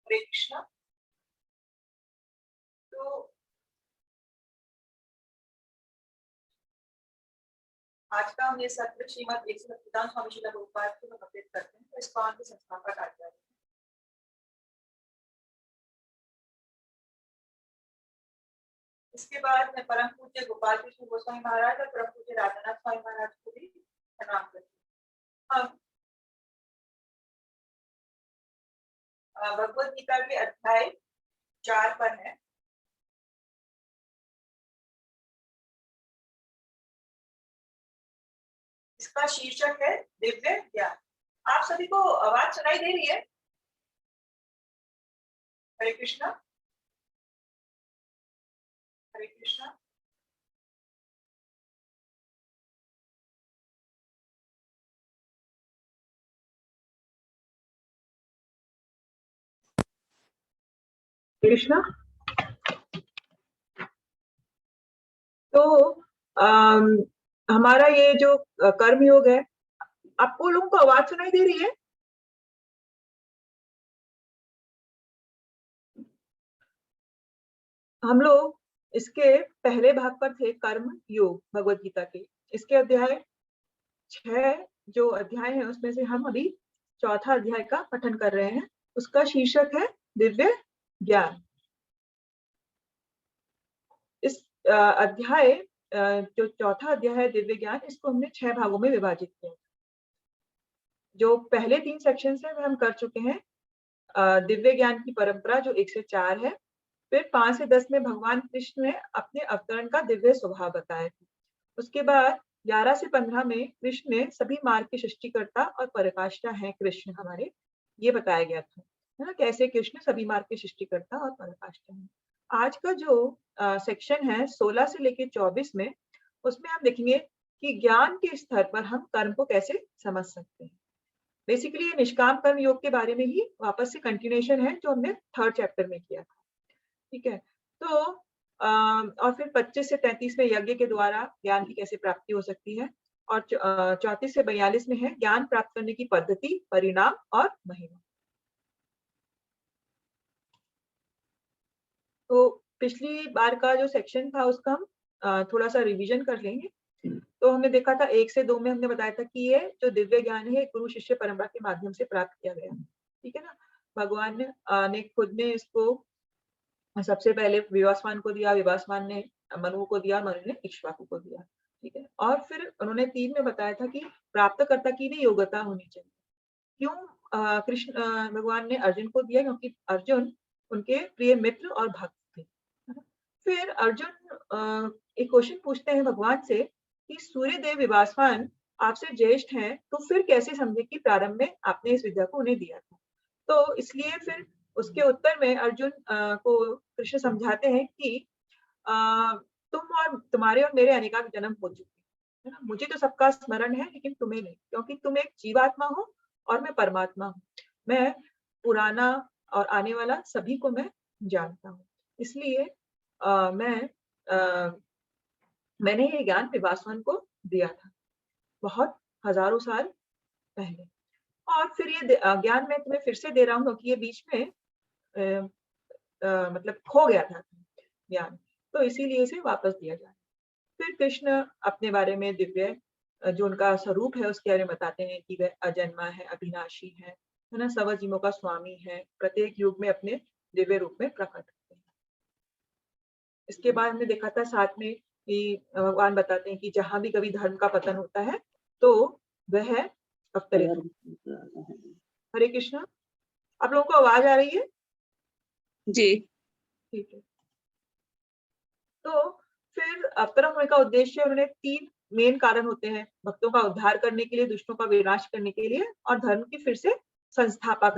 हरे कृष्णा। तो आज का हम ये सत्र श्रीमद एक सच्चिदानंद स्वामी श्रील प्रभुपाद को समर्पित करते हैं। तो इस पाठ के संस्थापक आचार्य हैं। इसके बाद मैं परम पूज्य गोपाल कृष्ण गोस्वामी महाराज और परम पूज्य राधानाथ स्वामी महाराज को भी प्रणाम करती हूँ। हम भगवद गीता के अध्याय 4 पर है। इसका शीर्षक है दिव्य ज्ञान। आप सभी को आवाज सुनाई दे रही है? हरे कृष्णा। हरे कृष्णा। कृष्णा। तो हमारा ये जो कर्म योग है, आपको लोगों को आवाज सुनाई दे रही है? हम लोग इसके पहले भाग पर थे, कर्म योग भगवद गीता के। इसके अध्याय 6 जो अध्याय है उसमें से हम अभी चौथा अध्याय का पठन कर रहे हैं। उसका शीर्षक है दिव्य ज्ञान। इस अध्याय जो चौथा अध्याय है दिव्य ज्ञान, इसको हमने 6 भागों में विभाजित किया। जो पहले 3 सेक्शन है वे हम कर चुके हैं। दिव्य ज्ञान की परंपरा जो 1 से 4 है। फिर 5 से 10 में भगवान कृष्ण ने अपने अवतरण का दिव्य स्वभाव बताया था। उसके बाद 11 से 15 में कृष्ण ने सभी मार्ग के सृष्टिकर्ता और पराकाष्ठा हैं कृष्ण हमारे, ये बताया गया था, है ना, कैसे कृष्ण सभी मार्ग के सृष्टिकर्ता और पराकाष्ठा हैं। आज का जो सेक्शन है 16 से लेकर 24 में, उसमें हम देखेंगे कि ज्ञान के स्तर पर हम कर्म को कैसे समझ सकते हैं। बेसिकली ये निष्काम कर्म योग के बारे में ही वापस से कंटिन्यूएशन है जो हमने 3rd चैप्टर में किया था। ठीक है। तो और फिर 25 से 33 में यज्ञ के द्वारा ज्ञान की कैसे प्राप्ति हो सकती है, और 34 से 42 में है ज्ञान प्राप्त करने की पद्धति, परिणाम और महिमा। तो पिछली बार का जो सेक्शन था उसका हम थोड़ा सा रिवीजन कर लेंगे। तो हमने देखा था 1 से 2 में हमने बताया था कि ये जो दिव्य ज्ञान है गुरु शिष्य परंपरा के माध्यम से प्राप्त किया गया। ठीक है ना। भगवान ने खुद ने इसको सबसे पहले विवासवान को दिया, विवासवान ने मनु को दिया, मनु ने इक्ष्वाकु को दिया। ठीक है। और फिर उन्होंने 3 में बताया था कि प्राप्तकर्ता की भी योग्यता होनी चाहिए। क्यों कृष्ण भगवान ने अर्जुन को दिया? क्योंकि अर्जुन उनके प्रिय मित्र और भक्त थे। फिर अर्जुन एक क्वेश्चन पूछते हैं भगवान से कि सूर्यदेव विवासवान आपसे ज्येष्ठ हैं, तो फिर कैसे समझे कि प्रारंभ में आपने इस विद्या को उन्हें दिया था? तो इसलिए फिर उसके उत्तर में अर्जुन को कृष्ण समझाते हैं कि तुम और तुम्हारे और मेरे अनेक जन्म हो चुके हैं, है ना। मुझे तो सबका स्मरण है लेकिन तुम्हें नहीं, क्योंकि तुम एक जीवात्मा हो और मैं परमात्मा हूँ। मैं पुराना और आने वाला सभी को मैं जानता हूँ। इसलिए मैंने ये ज्ञान विवासवान को दिया था बहुत हजारों साल पहले, और फिर ये ज्ञान मैं तुम्हें फिर से दे रहा हूँ क्योंकि ये बीच में मतलब खो गया था ज्ञान, तो इसीलिए इसे वापस दिया जाए। फिर कृष्ण अपने बारे में दिव्य जो उनका स्वरूप है उसके बारे में बताते हैं कि वह अजन्मा है, अविनाशी है ना, सब जीवों का स्वामी है, प्रत्येक युग में अपने दिव्य रूप में प्रकट होते हैं। इसके बाद हमने देखा था साथ में कि भगवान बताते हैं कि जहां भी कभी धर्म का पतन होता है तो वह अवतरित। हरे कृष्णा। आप लोगों को आवाज आ रही है? जी ठीक है। तो फिर अवतरण होने का उद्देश्य, उन्होंने 3 मेन कारण होते हैं: भक्तों का उद्धार करने के लिए, दुष्टों का विनाश करने के लिए और धर्म की फिर से स्थापना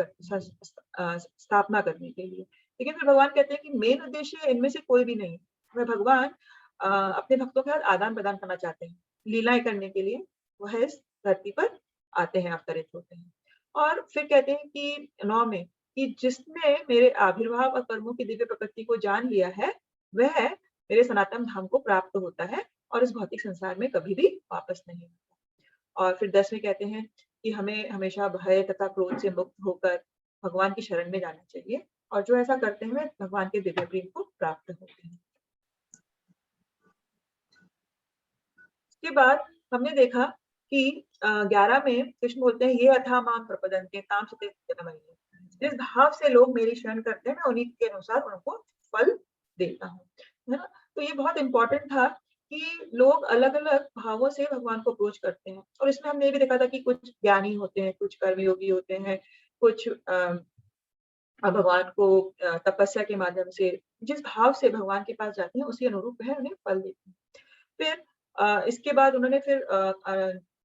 करने के लिए। लेकिन फिर भगवान कहते हैं कि मेन उद्देश्य इनमें से कोई भी नहीं। वह भगवान अपने भक्तों के साथ आदान प्रदान करना चाहते हैं, लीलाएं करने के लिए वह इस धरती पर आते हैं, अवतरित होते हैं। और फिर कहते हैं कि 9 में कि जिसने मेरे आविर्भाव और कर्मों की दिव्य प्रकृति को जान लिया है वह मेरे सनातन धाम को प्राप्त होता है और इस भौतिक संसार में कभी भी वापस नहीं आता। और फिर 10 में कहते हैं कि हमें हमेशा भय तथा क्रोध से मुक्त होकर भगवान की शरण में जाना चाहिए और जो ऐसा करते हैं वे भगवान के दिव्य प्रेम को प्राप्त होते हैं। इसके बाद हमने देखा कि 11 में कृष्ण बोलते हैं, ये अथा माम प्रपदन्ते ताम सते जनमयि। जिस भाव से लोग मेरी शरण करते हैं, मैं उन्हीं के अनुसार उनको फल देता हूँ, है ना? तो ये बहुत इम्पोर्टेंट था कि लोग अलग-अलग भावों से भगवान को अप्रोच करते हैं। और इसमें हमने ये भी देखा था कि कुछ ज्ञानी होते हैं, कुछ कर्मयोगी होते हैं, कुछ भगवान को तपस्या के माध्यम से जिस भाव से भगवान के पास जाते हैं, उसी अनुरूप वह उन्हें फल देते हैं। फिर इसके बाद उन्होंने फिर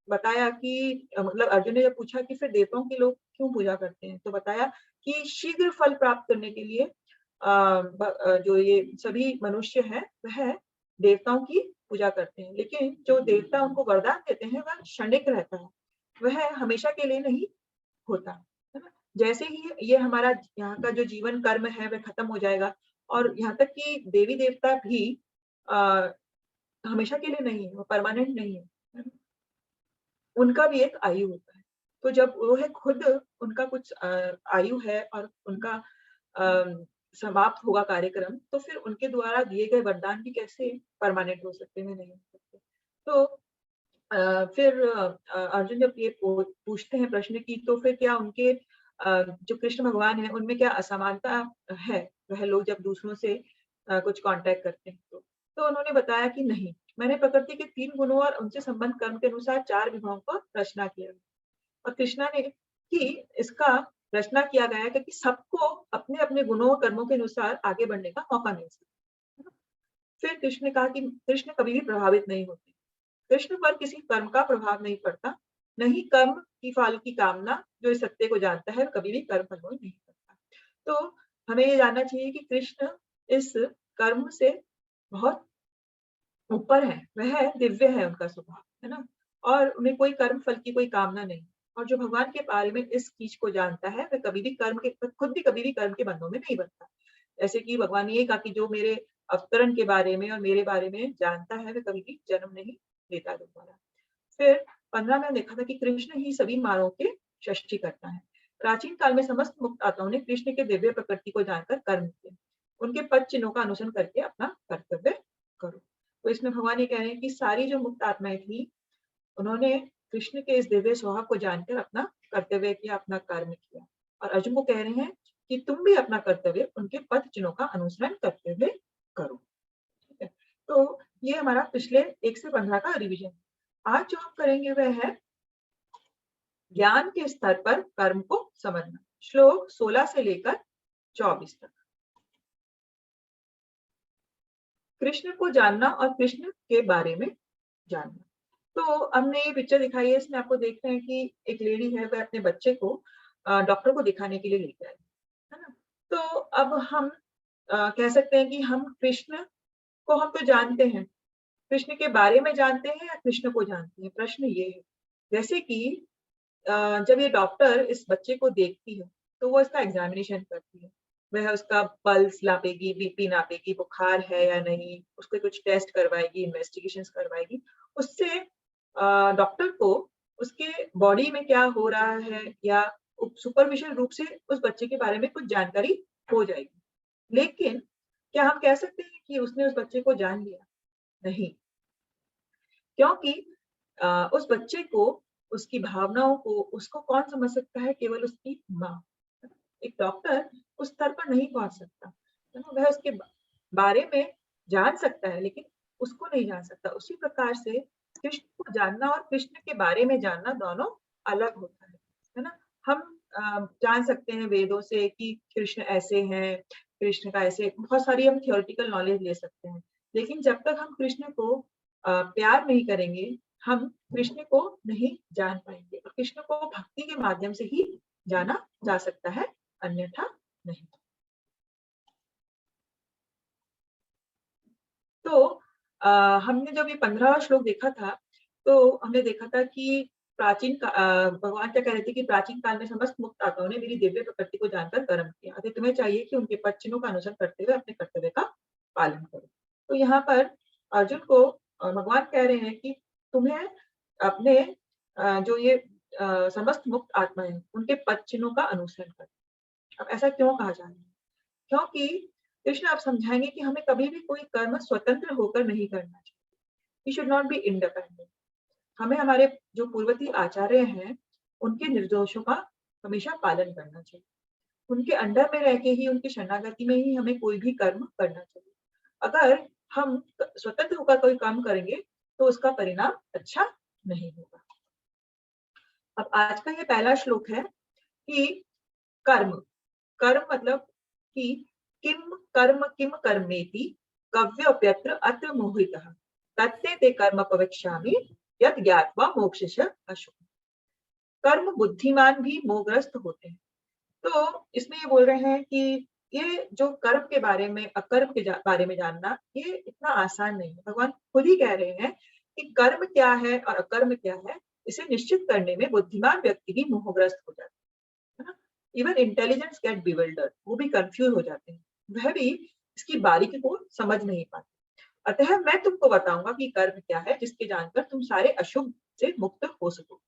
बताया कि मतलब अर्जुन ने जब पूछा कि फिर देवताओं के लोग क्यों पूजा करते हैं? तो बताया कि शीघ्र फल प्राप्त करने के लिए जो ये सभी मनुष्य हैं, वह देवताओं की पूजा करते हैं। लेकिन जो देवता उनको वरदान देते हैं, वह क्षणिक रहता है, वह हमेशा के लिए नहीं होता, है ना? जैसे ही ये हमारा यहाँ का जो जीवन कर्म है, वह खत्म हो जाएगा और यहाँ तक कि देवी-देवता भी अ, हमेशा के लिए नहीं है, वो परमानेंट नहीं है। है ना? उनका भी एक आयु होता है। तो जब वो है खुद उनका कुछ आयु है और उनका समाप्त होगा कार्यक्रम, तो फिर उनके द्वारा दिए गए वरदान भी कैसे परमानेंट हो सकते हैं? नहीं हो सकते। तो फिर अर्जुन जब ये पूछते हैं प्रश्न की तो फिर क्या उनके जो कृष्ण भगवान हैं, उनमें क्या असमानता है? वह लोग जब दूसरों से कुछ कॉन्टैक्ट करते हैं तो। तो उन्होंने बताया कि नहीं, मैंने प्रकृति के 3 गुणों और उनसे संबंध कर्म के अनुसार 4 विभागों का रचना किया है। और कृष्णा ने कि इसका रचना किया गया है क्योंकि सबको अपने-अपने गुणों और कर्मों के अनुसार आगे बढ़ने का मौका मिल सके। है ना? फिर कृष्ण ने कहा कि कृष्ण कभी भी प्रभावित नहीं होते। कृष्ण पर किसी कर्म का प्रभाव नहीं पड़ता, न ही कर्म की फल की कामना, जो इस सत्य को जानता है, कभी भी कर्म फल को नहीं करता। तो हमें ये जानना चाहिए कि कृष्ण इस कर्म से बहुत ऊपर है, वह दिव्य है उनका स्वभाव, है ना? और उन्हें कोई कर्म फल की कोई कामना नहीं। और जो भगवान के बारे में इस चीज़ को जानता है, वह कभी भी कर्म के खुद भी कभी भी कर्म के बंधन में नहीं बनता। जैसे कि भगवान ने ये कहा कि जो मेरे अवतरण के बारे में और मेरे बारे में जानता है, वह कभी भी जन्म नहीं लेता दोबारा। फिर 15 में देखा था कि कृष्ण ही सभी मार्गों के सृष्टि करता है। प्राचीन काल में समस्त मुक्त आत्माओं ने कृष्ण के दिव्य प्रकृति को जानकर कर्म किए। उनके पद चिन्हों का अनुसरण करके अपना कर्तव्य करो। तो इसमें भगवान ये कह रहे हैं कि सारी जो मुक्त आत्माएँ थी, उन्होंने कृष्ण के इस दिव्य स्वभाव को जानकर अपना कर्तव्य किया, अपना कर्म किया। और अर्जुन को कह रहे हैं कि तुम भी अपना कर्तव्य उनके पद चिन्हों का अनुसरण करते हुए करो। ठीक है? तो ये हमारा पिछले 1 से 15 का रिवीजन। आज जो हम करेंगे वह है ज्ञान के स्तर पर कर्म को समझना। श्लोक 16 से लेकर 24 तक। कृष्ण को जानना और कृष्ण के बारे में जानना। तो हमने ये पिक्चर दिखाई है, इसमें आपको देखते हैं कि एक लेडी है, वह अपने बच्चे को डॉक्टर को दिखाने के लिए लेके आई, है ना? तो अब हम कह सकते हैं कि हम कृष्ण को हम तो जानते हैं, कृष्ण के बारे में जानते हैं या कृष्ण को जानते हैं? प्रश्न ये है। जैसे कि जब ये डॉक्टर इस बच्चे को देखती है, तो वो इसका एग्ज़ामिनेशन करती है। वह उसका पल्स नापेगी, बीपी नापेगी, बुखार है या नहीं, उसके कुछ टेस्ट करवाएगी, इन्वेस्टिगेशंस करवाएगी। उससे डॉक्टर को उसके बॉडी में क्या हो रहा है या सुपरफिशियल रूप से उस बच्चे के बारे में कुछ जानकारी हो जाएगी। लेकिन क्या हम कह सकते हैं कि उसने उस बच्चे को जान लिया? नहीं, क्योंकि उस बच्चे को, उसकी भावनाओं को, उसको कौन समझ सकता है? केवल उसकी माँ। एक डॉक्टर उस स्तर पर नहीं पहुँच सकता, है ना? वह उसके बारे में जान सकता है, लेकिन उसको नहीं जान सकता। उसी प्रकार से कृष्ण को जानना और कृष्ण के बारे में जानना दोनों अलग होता है ना? हम जान सकते हैं वेदों से कि कृष्ण ऐसे हैं, कृष्ण का ऐसे बहुत सारी हम थ्योरेटिकल नॉलेज ले सकते हैं। लेकिन जब तक हम कृष्ण को प्यार नहीं करेंगे, हम कृष्ण को नहीं जान पाएँगे और कृष्ण को भक्ति के माध्यम से ही जाना जा सकता है, अन्यथा नहीं। तो अ, हमने जब ये 15वाँ श्लोक देखा था, तो हमने देखा था कि भगवान क्या कह रहे थे कि प्राचीन काल में समस्त मुक्त आत्माओं ने मेरी दिव्य प्रकृति को जानकर कर्म किया। अतः तुम्हें चाहिए कि उनके पद चिन्हों का अनुसरण करते हुए अपने कर्तव्य का पालन करो। तो यहाँ पर अर्जुन को भगवान कह रहे हैं कि तुम्हें अपने जो ये समस्त मुक्त आत्मा है, उनके पद चिन्हों का अनुसरण करना। अब ऐसा क्यों कहा जा रहा है? क्योंकि कृष्ण आप समझाएंगे कि हमें कभी भी कोई कर्म स्वतंत्र होकर नहीं करना चाहिए। We should not be independent. हमें हमारे जो पूर्ववर्ती आचार्य हैं उनके निर्देशों का हमेशा पालन करना चाहिए। उनके अंडर में रह के ही, उनकी शरणागति में ही हमें कोई भी कर्म करना चाहिए। अगर हम स्वतंत्र होकर कोई काम करेंगे तो उसका परिणाम अच्छा नहीं होगा। अब आज का ये पहला श्लोक है कि कर्म, कर्म मतलब कि किम कर्मेति कव्योप्यत्र अत्र मोहितः तत्ते ते कर्म पवेक्ष्यामि यत् ज्ञात्वा मोक्षस्य अशुभ। कर्म बुद्धिमान भी मोहग्रस्त होते हैं। तो इसमें ये बोल रहे हैं कि ये जो कर्म के बारे में, अकर्म के बारे में जानना ये इतना आसान नहीं है। भगवान खुद ही कह रहे हैं कि कर्म क्या है और अकर्म क्या है, इसे निश्चित करने में बुद्धिमान व्यक्ति भी मोहग्रस्त हो जाता है ना। इवन इंटेलिजेंस गेट बिविल्डर्ड, वो भी कंफ्यूज हो जाते हैं, वह भी इसकी बारीकी को समझ नहीं पाते। अतः मैं तुमको बताऊंगा कि कर्म क्या है, जिसके जानकर तुम सारे अशुभ से मुक्त हो सको।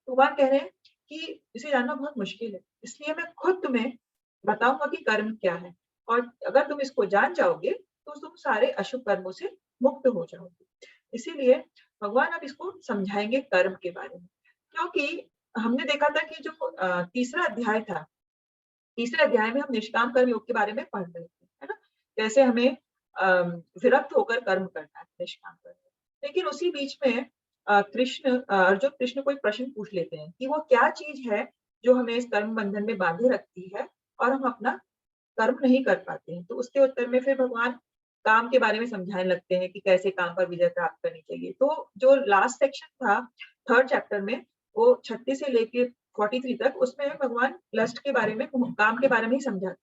तो भगवान कह रहे हैं कि इसे जानना बहुत मुश्किल है, इसलिए मैं खुद तुम्हें बताऊंगा कि कर्म क्या है, और अगर तुम इसको जान जाओगे तो तुम सारे अशुभ कर्मों से मुक्त हो जाओगे। इसीलिए भगवान अब इसको समझाएंगे कर्म के बारे में। क्योंकि हमने देखा था कि जो तीसरा अध्याय था, तीसरे अध्याय में हम निष्काम कर्म योग के बारे में पढ़ रहे थे, है ना। कैसे हमें विरक्त होकर कर्म करना है, निष्काम कर्म। लेकिन उसी बीच में अर्जुन कृष्ण को एक प्रश्न पूछ लेते हैं कि वो क्या चीज है जो हमें इस कर्म बंधन में बांधे रखती है और हम अपना कर्म नहीं कर पाते हैं। तो उसके उत्तर में फिर भगवान काम के बारे में समझाने लगते हैं कि कैसे काम पर विजय प्राप्त करनी चाहिए। तो जो लास्ट सेक्शन था थर्ड चैप्टर में, वो 36 से लेके 43 तक, उसमें भगवान लस्ट के बारे में, काम के बारे में ही समझाते हैं।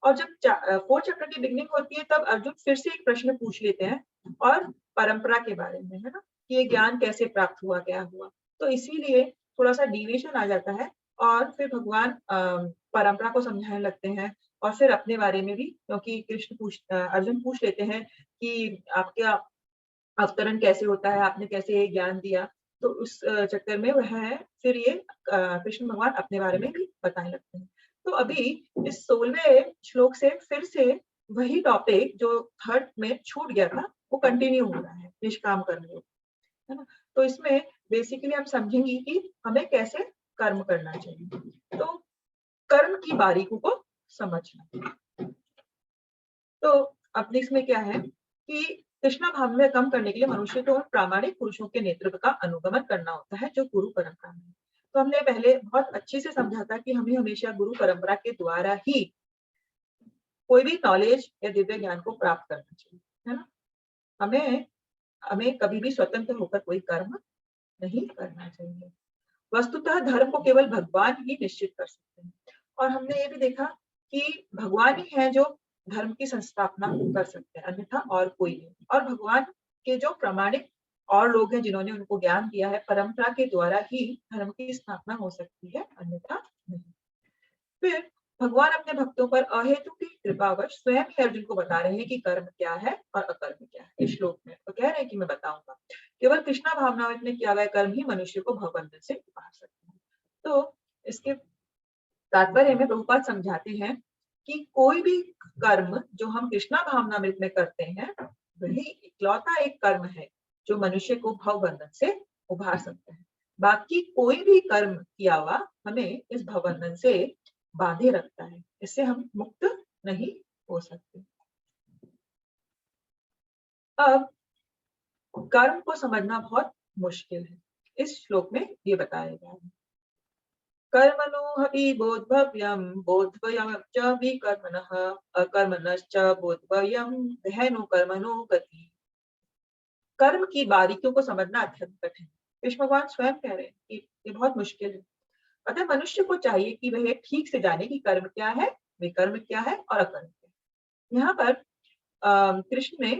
और जब फोर्थ चैप्टर की बिगनिंग होती है तब अर्जुन फिर से एक प्रश्न पूछ लेते हैं और परंपरा के बारे में, है ना, कि ये ज्ञान कैसे प्राप्त हुआ, क्या हुआ। तो इसीलिए थोड़ा सा डिविएशन आ जाता है और फिर भगवान परंपरा को समझाने लगते हैं और फिर अपने बारे में भी, क्योंकि अर्जुन पूछ लेते हैं कि आपका अवतरण कैसे होता है, आपने कैसे ज्ञान दिया। तो उस चक्कर में वह है फिर ये कृष्ण भगवान अपने बारे में भी बताने लगते हैं। तो अभी इस 16वें श्लोक से फिर से वही टॉपिक जो थर्ड में छूट गया था वो कंटिन्यू हो रहा है, निष्काम कर्म योग, है ना। तो इसमें बेसिकली हम समझेंगे कि हमें कैसे कर्म करना चाहिए। तो कर्म की बारीकों को समझना। तो अब इसमें क्या है कि तृष्णा भाव में कम करने के लिए मनुष्य को प्रामाणिक पुरुषों के नेतृत्व का अनुगमन करना होता है, जो गुरु परंपरा में। तो हमने पहले बहुत अच्छे से समझा था कि हमें हमेशा गुरु परंपरा के द्वारा ही कोई भी नॉलेज या दिव्य ज्ञान को प्राप्त करना चाहिए, है ना। हमें हमें कभी भी स्वतंत्र होकर कोई कर्म नहीं करना चाहिए। वस्तुतः धर्म को केवल भगवान ही निश्चित कर सकते हैं। और हमने ये भी देखा कि भगवान ही है जो धर्म की संस्थापना कर सकते हैं, अन्यथा और कोई नहीं। और भगवान के जो प्रमाणिक और लोग हैं जिन्होंने उनको ज्ञान दिया है, परंपरा के द्वारा ही धर्म की स्थापना हो सकती है, अन्यथा नहीं। फिर भगवान अपने भक्तों पर अहेतु की कृपावश स्वयं ही अर्जुन को बता रहे हैं कि कर्म क्या है और अकर्म क्या है। इस श्लोक में तो कह रहे हैं कि मैं बताऊंगा, केवल कृष्णा भावना में किया गया कर्म ही मनुष्य को भवबंधन से उबार सकते हैं। तो इसके तात्पर्य में प्रभुपाद समझाते हैं कि कोई भी कर्म जो हम कृष्णा भावनामृत में करते हैं, वही इकलौता एक कर्म है जो मनुष्य को भवबंधन से उबार सकता है। बाकी कोई भी कर्म किया हुआ हमें इस भवबंधन से बांधे रखता है, इससे हम मुक्त नहीं हो सकते। अब कर्म को समझना बहुत मुश्किल है, इस श्लोक में ये बताया गया है। कर्मणो हि बोद्धव्यं बोद्धव्यं च विकर्मणः अकर्मणश्च बोद्धव्यं गहनो कर्मणो गति। कर्म की बारीकियों को समझना अत्यंत कठिन है। कृष्ण भगवान स्वयं कह रहे हैं कि ये बहुत मुश्किल है। अतः मनुष्य को चाहिए कि वह ठीक से जाने कि कर्म क्या है, विकर्म क्या है और अकर्म क्या है। यहाँ पर कृष्ण ने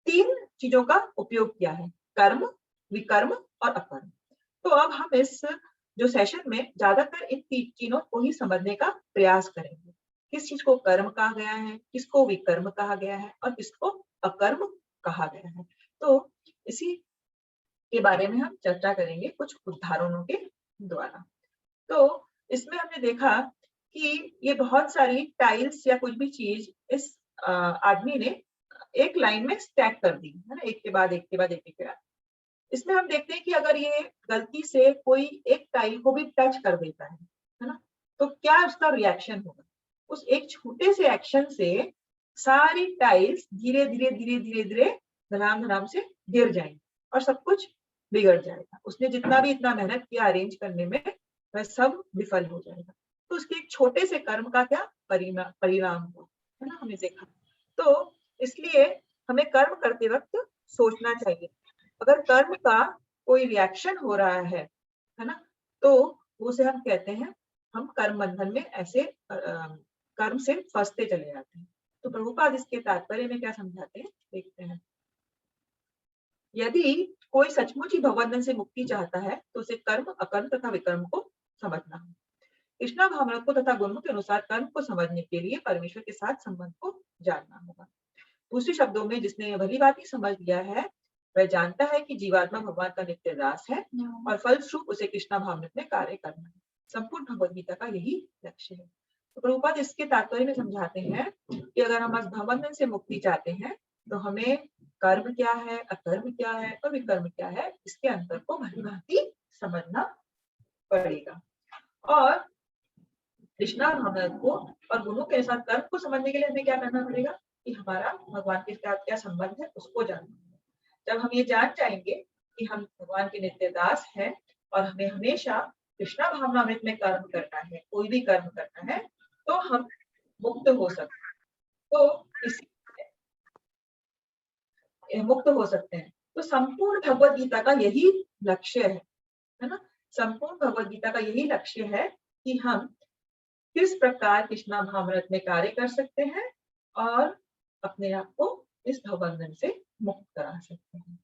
3 चीजों का उपयोग किया है, कर्म, विकर्म और अकर्म। तो अब हम इस जो सेशन में ज्यादातर इन तीनों को ही समझने का प्रयास करेंगे। किस चीज को कर्म कहा गया है, किसको विकर्म कहा गया है और किसको अकर्म कहा गया है। तो इसी के बारे में हम चर्चा करेंगे कुछ उदाहरणों के द्वारा। तो इसमें हमने देखा कि ये बहुत सारी टाइल्स या कुछ भी चीज इस आदमी ने एक लाइन में स्टैक कर दी है ना, एक के बाद एक के बाद एक के बाद। इसमें हम देखते हैं कि अगर ये गलती से कोई एक टाइल को भी टच कर देता है ना, तो क्या उसका रिएक्शन होगा। उस एक छोटे से एक्शन से सारी टाइल्स धीरे धीरे धीरे धीरे धीरे धड़ाम धड़ाम से गिर जाएंगी और सब कुछ बिगड़ जाएगा। उसने जितना भी इतना मेहनत किया अरेंज करने में, वह सब विफल हो जाएगा। तो उसके एक छोटे से कर्म का क्या परिणाम हुआ है ना, हमें देखा। तो इसलिए हमें कर्म करते वक्त सोचना चाहिए। अगर कर्म का कोई रिएक्शन हो रहा है ना, तो उसे हम कहते हैं, हम कर्म बंधन में ऐसे कर्म से फंसते चले जाते हैं। तो प्रभुपाद इसके तात्पर्य में क्या समझाते हैं, देखते हैं। यदि कोई सचमुच ही भवबंधन से मुक्ति चाहता है तो उसे कर्म, अकर्म तथा विकर्म को समझना है। कृष्णा भावना को तथा गुणों के अनुसार कर्म को समझने के लिए परमेश्वर के साथ संबंध को जानना होगा। दूसरे शब्दों में, जिसने यह भली बात ही समझ लिया है वह जानता है कि जीवात्मा भगवान का नित्य दास है और फलस्वरूप उसे कृष्णा भावना में कार्य करना है। संपूर्ण भगवद गीता का यही लक्ष्य है। तो प्रभुपाद इसके तात्पर्य में समझाते हैं कि अगर हम भवबंधन से मुक्ति चाहते हैं तो हमें कर्म क्या है, अकर्म क्या है और विकर्म क्या है, इसके अंतर को भली भांति समझना पड़ेगा। और कृष्णा भावना को और गुणों के साथ कर्म को समझने के लिए हमें क्या करना पड़ेगा कि हमारा भगवान के साथ क्या संबंध है उसको जानना। जब हम ये जान जाएंगे कि हम भगवान के नित्य दास हैं और हमें हमेशा कृष्णा भावनामृत में कर्म करना है, कोई भी कर्म करना है, तो हम मुक्त हो सकते हैं। तो इसी मुक्त हो सकते हैं। तो संपूर्ण भगवद गीता का यही लक्ष्य है ना। संपूर्ण भगवद गीता का यही लक्ष्य है कि हम किस प्रकार कृष्णा भावनामृत में कार्य कर सकते हैं और अपने आप को इस भवबंधन से मुक्त करा सकते हैं।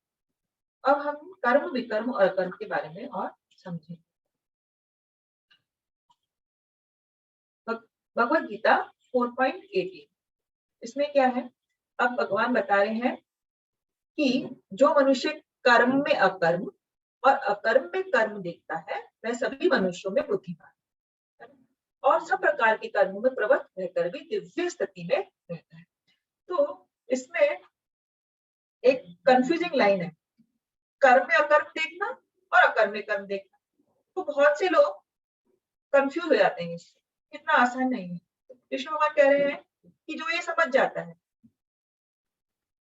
अब हम कर्म, विकर्म और अकर्म के बारे में और समझें। भगवद गीता 4.18, इसमें क्या है, अब भगवान बता रहे हैं कि जो मनुष्य कर्म में अकर्म और अकर्म में कर्म देखता है वह सभी मनुष्यों में बुद्धिमान है और सब प्रकार के कर्मों में प्रवृत्त रहकर भी दिव्य स्थिति में रहता है। तो इसमें एक कंफ्यूजिंग लाइन है, कर्म में अकर्म देखना और अकर्म में कर्म देखना। तो बहुत से लोग कंफ्यूज हो जाते हैं इससे, इतना आसान नहीं है। कृष्ण भगवान कह रहे हैं कि जो ये समझ जाता है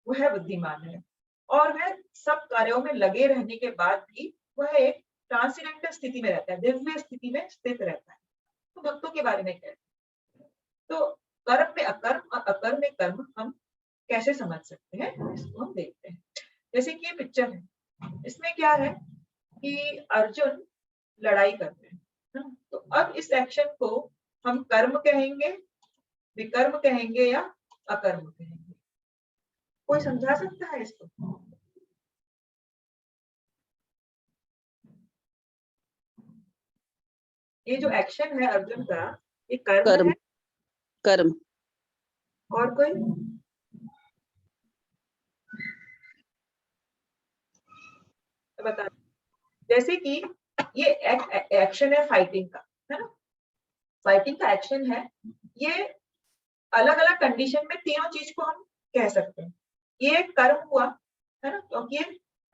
वह बुद्धिमान है और वह सब कार्यों में लगे रहने के बाद भी वह एक ट्रांसेंडेंटल स्थिति में रहता है, दिव्य स्थिति में स्थित रहता है। तो भक्तों के बारे में कहते हैं। तो कर्म में अकर्म और अकर्म में कर्म हम कैसे समझ सकते हैं, इसको हम देखते हैं। जैसे कि ये पिक्चर है, इसमें क्या है कि अर्जुन लड़ाई करते हैं। तो अब इस एक्शन को हम कर्म कहेंगे, विकर्म कहेंगे या अकर्म कहेंगे? कोई समझा सकता है इसको? ये जो एक्शन है अर्जुन का, ये कर्म है? कर्म। और कोई? बता। जैसे कि ये एक्शन है फाइटिंग का, है ना। फाइटिंग का एक्शन है, ये अलग अलग कंडीशन में तीनों चीज को हम कह सकते हैं। ये कर्म हुआ है ना, क्योंकि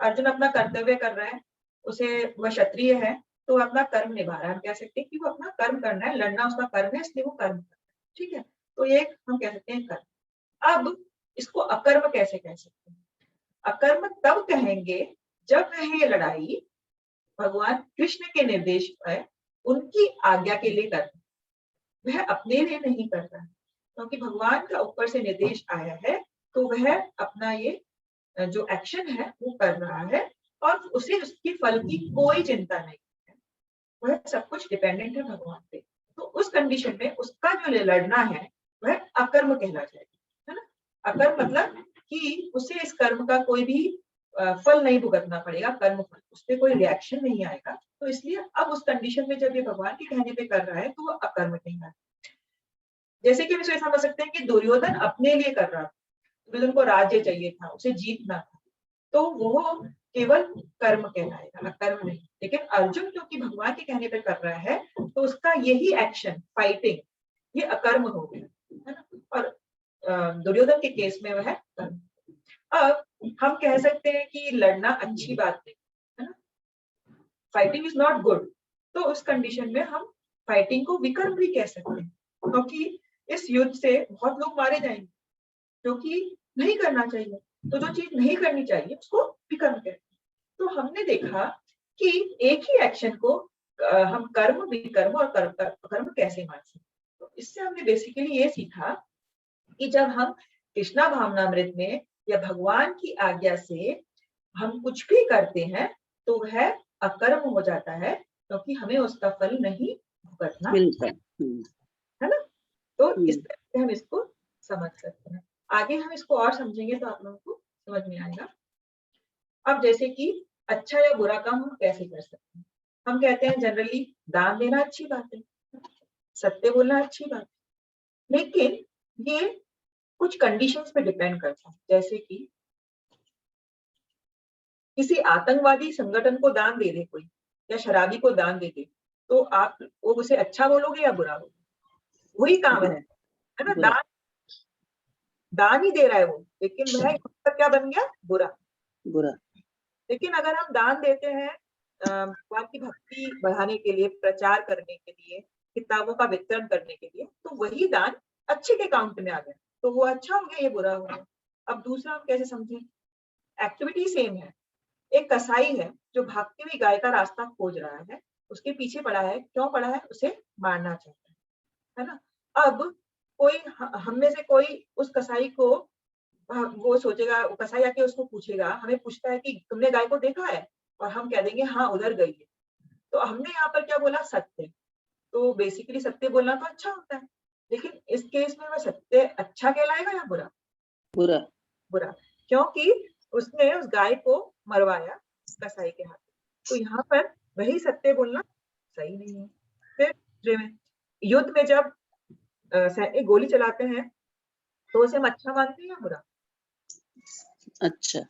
अर्जुन अपना कर्तव्य कर रहा है, उसे वह क्षत्रिय है तो अपना कर्म निभा रहा है। हम कह सकते हैं कि वो अपना कर्म करना है, लड़ना उसका कर्म है, इसलिए वो कर्म कर रहा है। ठीक है, तो ये हम कह सकते हैं कर्म। अब इसको अकर्म कैसे कह सकते हैं? अकर्म तब कहेंगे जब वह ये लड़ाई भगवान कृष्ण के निर्देश पर उनकी आज्ञा के लिए कर, वह अपने लिए नहीं कर रहा है, क्योंकि भगवान का ऊपर से निर्देश आया है तो वह अपना ये जो एक्शन है वो कर रहा है और उसे उसकी फल की कोई चिंता नहीं है, वह सब कुछ डिपेंडेंट है भगवान पे। तो उस कंडीशन में उसका जो लड़ना है वह अकर्म कहला जाएगा, है ना। अकर्म मतलब कि उसे इस कर्म का कोई भी फल नहीं भुगतना पड़ेगा, कर्म फल, उस पर कोई रिएक्शन नहीं आएगा। तो इसलिए अब उस कंडीशन में जब ये भगवान के कहने पे कर रहा है तो वो अकर्म कहला है। जैसे कि हम इसे समझ सकते हैं कि दुर्योधन अपने लिए कर रहा था, दुर्योधन को राज्य चाहिए था, उसे जीतना था, तो वो केवल कर्म कहलाएगा, कर्म नहीं। लेकिन अर्जुन क्योंकि भगवान के कहने पर कर रहा है तो उसका यही एक्शन फाइटिंग ये अकर्म हो गया, है ना। और दुर्योधन के केस में वह कर्म। अब हम कह सकते हैं कि लड़ना अच्छी बात नहीं, है ना, फाइटिंग इज नॉट गुड। तो उस कंडीशन में हम फाइटिंग को विकर्म भी कह सकते हैं, क्योंकि इस युद्ध से बहुत लोग मारे जाएंगे, क्योंकि नहीं करना चाहिए। तो जो चीज नहीं करनी चाहिए उसको विकर्म कहते हैं। तो हमने देखा कि एक ही एक्शन को हम कर्म, विकर्म और कर्म कैसे मान सकते। तो इससे हमने बेसिकली ये सीखा कि जब हम कृष्णा भावनामृत में या भगवान की आज्ञा से हम कुछ भी करते हैं तो वह अकर्म हो जाता है, क्योंकि हमें उसका फल नहीं भुगतना मिलता है। है ना। तो इस तरह से हम इसको समझ सकते हैं। आगे हम इसको और समझेंगे तो आप लोगों को समझ में आएगा। अब जैसे कि अच्छा या बुरा काम हम कैसे कर सकते हैं। हम कहते हैं जनरली दान देना अच्छी बात है, सत्य बोलना अच्छी बात है, लेकिन ये कुछ कंडीशंस पे डिपेंड करता है। जैसे कि किसी आतंकवादी संगठन को दान दे दे कोई, या शराबी को दान दे दे, तो आप वो उसे अच्छा बोलोगे या बुरा बोलोगे? वही काम है ना। बुरा। दान ही दे रहा है वो, लेकिन वह क्या बन गया? बुरा। बुरा। लेकिन अगर हम दान देते हैं भगवान की भक्ति बढ़ाने के लिए, प्रचार करने के लिए, किताबों का वितरण करने के लिए, तो वही दान अच्छे के काउंट में आ गया, तो वो अच्छा हो गया, ये बुरा हो गया। अब दूसरा हम कैसे समझें? एक्टिविटी सेम है। एक कसाई है जो भागती हुई गाय का रास्ता खोज रहा है, उसके पीछे पड़ा है। क्यों पड़ा है? उसे मारना चाहता है ना। अब कोई हम में से कोई उस कसाई को वो सोचेगा, कसाई आके उसको पूछेगा, हमें पूछता है कि तुमने गाय को देखा है, और हम कह देंगे हाँ उधर गई है। तो हमने यहाँ पर क्या बोला? सत्य। तो बेसिकली सत्य बोलना तो अच्छा होता है, लेकिन इस केस में वह सत्य अच्छा कहलाएगा या बुरा? बुरा। बुरा, क्योंकि उसने उस गाय को मरवाया कसाई के हाथ। तो यहाँ पर वही सत्य बोलना सही नहीं है। फिर युद्ध में जब सैनिक गोली चलाते हैं तो उसे हम अच्छा मानते हैं या बुरा? अच्छा।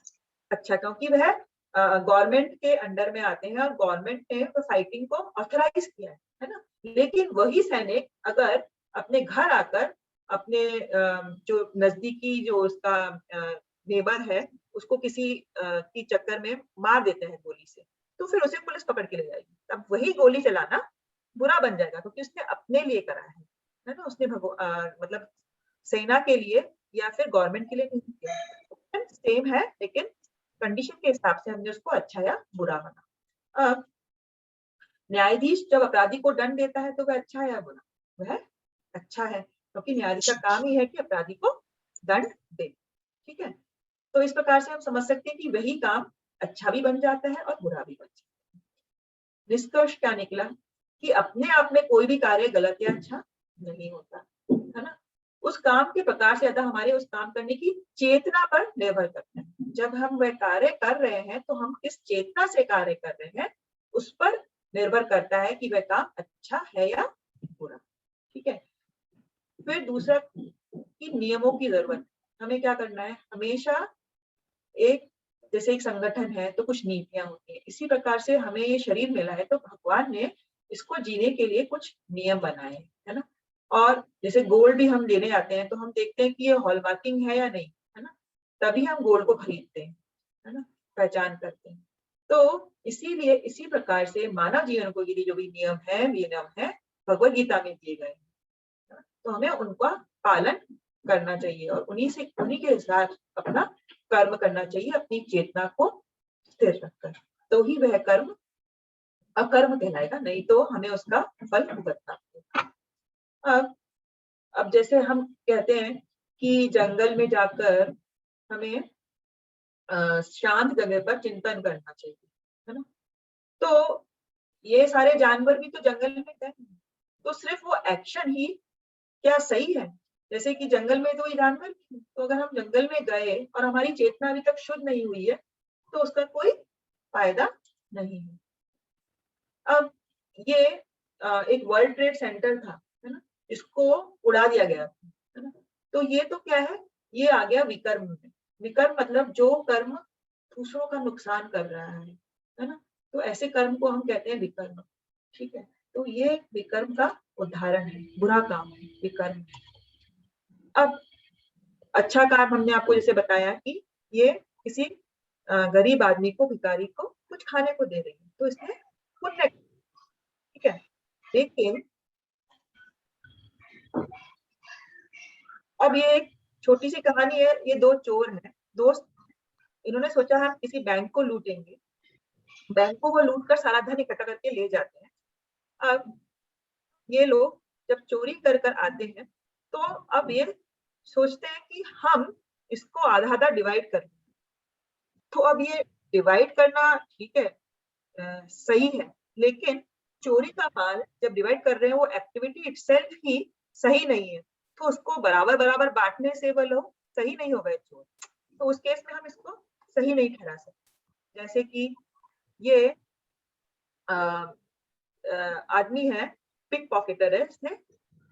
अच्छा, क्योंकि वह गवर्नमेंट के अंडर में आते हैं और गवर्नमेंट ने फाइटिंग को ऑथराइज किया है ना। लेकिन वही सैनिक अगर अपने घर आकर अपने जो नजदीकी जो उसका नेबर है उसको किसी की चक्कर में मार देते हैं गोली से, तो फिर उसे पुलिस पकड़ के ले जाएगी। तब वही गोली चलाना बुरा बन जाएगा, क्योंकि उसने अपने लिए करा है ना। उसने मतलब सेना के लिए या फिर गवर्नमेंट के लिए नहीं किया। सेम है, लेकिन कंडीशन के हिसाब से हमने उसको अच्छा या बुरा बना। अब न्यायाधीश जब अपराधी को दंड देता है तो वह अच्छा है या बुरा? वह अच्छा है, क्योंकि न्यायाधीश का काम ही है कि अपराधी को दंड दे। ठीक है, तो इस प्रकार से हम समझ सकते हैं कि वही काम अच्छा भी बन जाता है और बुरा भी बन जाता है। निष्कर्ष क्या निकला कि अपने आप में कोई भी कार्य गलत या अच्छा नहीं होता, है ना। उस काम के प्रकार से ज्यादा हमारे उस काम करने की चेतना पर निर्भर करता है। जब हम वह कार्य कर रहे हैं तो हम किस चेतना से कार्य कर रहे हैं उस पर निर्भर करता है कि वह काम अच्छा है या बुरा। ठीक है। फिर दूसरा कि नियमों की जरूरत। हमें क्या करना है? हमेशा एक जैसे एक संगठन है तो कुछ नीतियां होती है, इसी प्रकार से हमें ये शरीर मिला है तो भगवान ने इसको जीने के लिए कुछ नियम बनाए हैं, है ना। और जैसे गोल्ड भी हम लेने आते हैं तो हम देखते हैं कि ये हॉलमार्किंग है या नहीं, है ना, तभी हम गोल्ड को खरीदते हैं, है ना, पहचान करते हैं। तो इसीलिए इसी प्रकार से मानव जीवन को ये जो भी नियम है भगवत गीता में दिए गए हैं, तो हमें उनका पालन करना चाहिए और उन्हीं के साथ अपना कर्म करना चाहिए, अपनी चेतना को स्थिर रखकर। तो ही वह कर्म अकर्म कहलाएगा, नहीं तो हमें उसका फल भुगतना पड़ेगा। अब जैसे हम कहते हैं कि जंगल में जाकर हमें शांत जगह पर चिंतन करना चाहिए, है ना। तो ये सारे जानवर भी तो जंगल में गए, तो सिर्फ वो एक्शन ही क्या सही है? जैसे कि जंगल में तो ये जानवर, तो अगर हम जंगल में गए और हमारी चेतना अभी तक शुद्ध नहीं हुई है तो उसका कोई फायदा नहीं है। अब ये एक वर्ल्ड ट्रेड सेंटर था, है ना, इसको उड़ा दिया गया, है ना। तो ये तो क्या है? ये आ गया विकर्म में। विकर्म मतलब जो कर्म दूसरों का नुकसान कर रहा है ना। तो ऐसे कर्म को हम कहते हैं विकर्म। ठीक है, तो ये विकर्म का उदाहरण है, बुरा काम है, ये कर्म है। अब अच्छा काम हमने आपको जैसे बताया कि ये किसी गरीब आदमी को, भिखारी को कुछ खाने को दे रही है, तो इसमें पुण्य, ठीक है। लेकिन अब ये एक छोटी सी कहानी है, ये दो चोर हैं दोस्त, इन्होंने सोचा हम किसी बैंक को लूटेंगे, बैंक को वो लूट कर सारा धन इकट्ठा करके ले जाते हैं। अब ये लोग जब चोरी कर कर आते हैं तो अब ये सोचते हैं कि हम इसको आधा आधा डिवाइड कर, तो अब ये डिवाइड करना ठीक है, सही है, लेकिन चोरी का माल जब डिवाइड कर रहे हैं वो एक्टिविटी इटसेल्फ ही सही नहीं है, तो उसको बराबर बराबर बांटने से वो लोग सही नहीं हो गए चोर, तो उस केस में हम इसको सही नहीं ठहरा सकते। जैसे कि ये आदमी है, पिक पॉकेटर है, इसने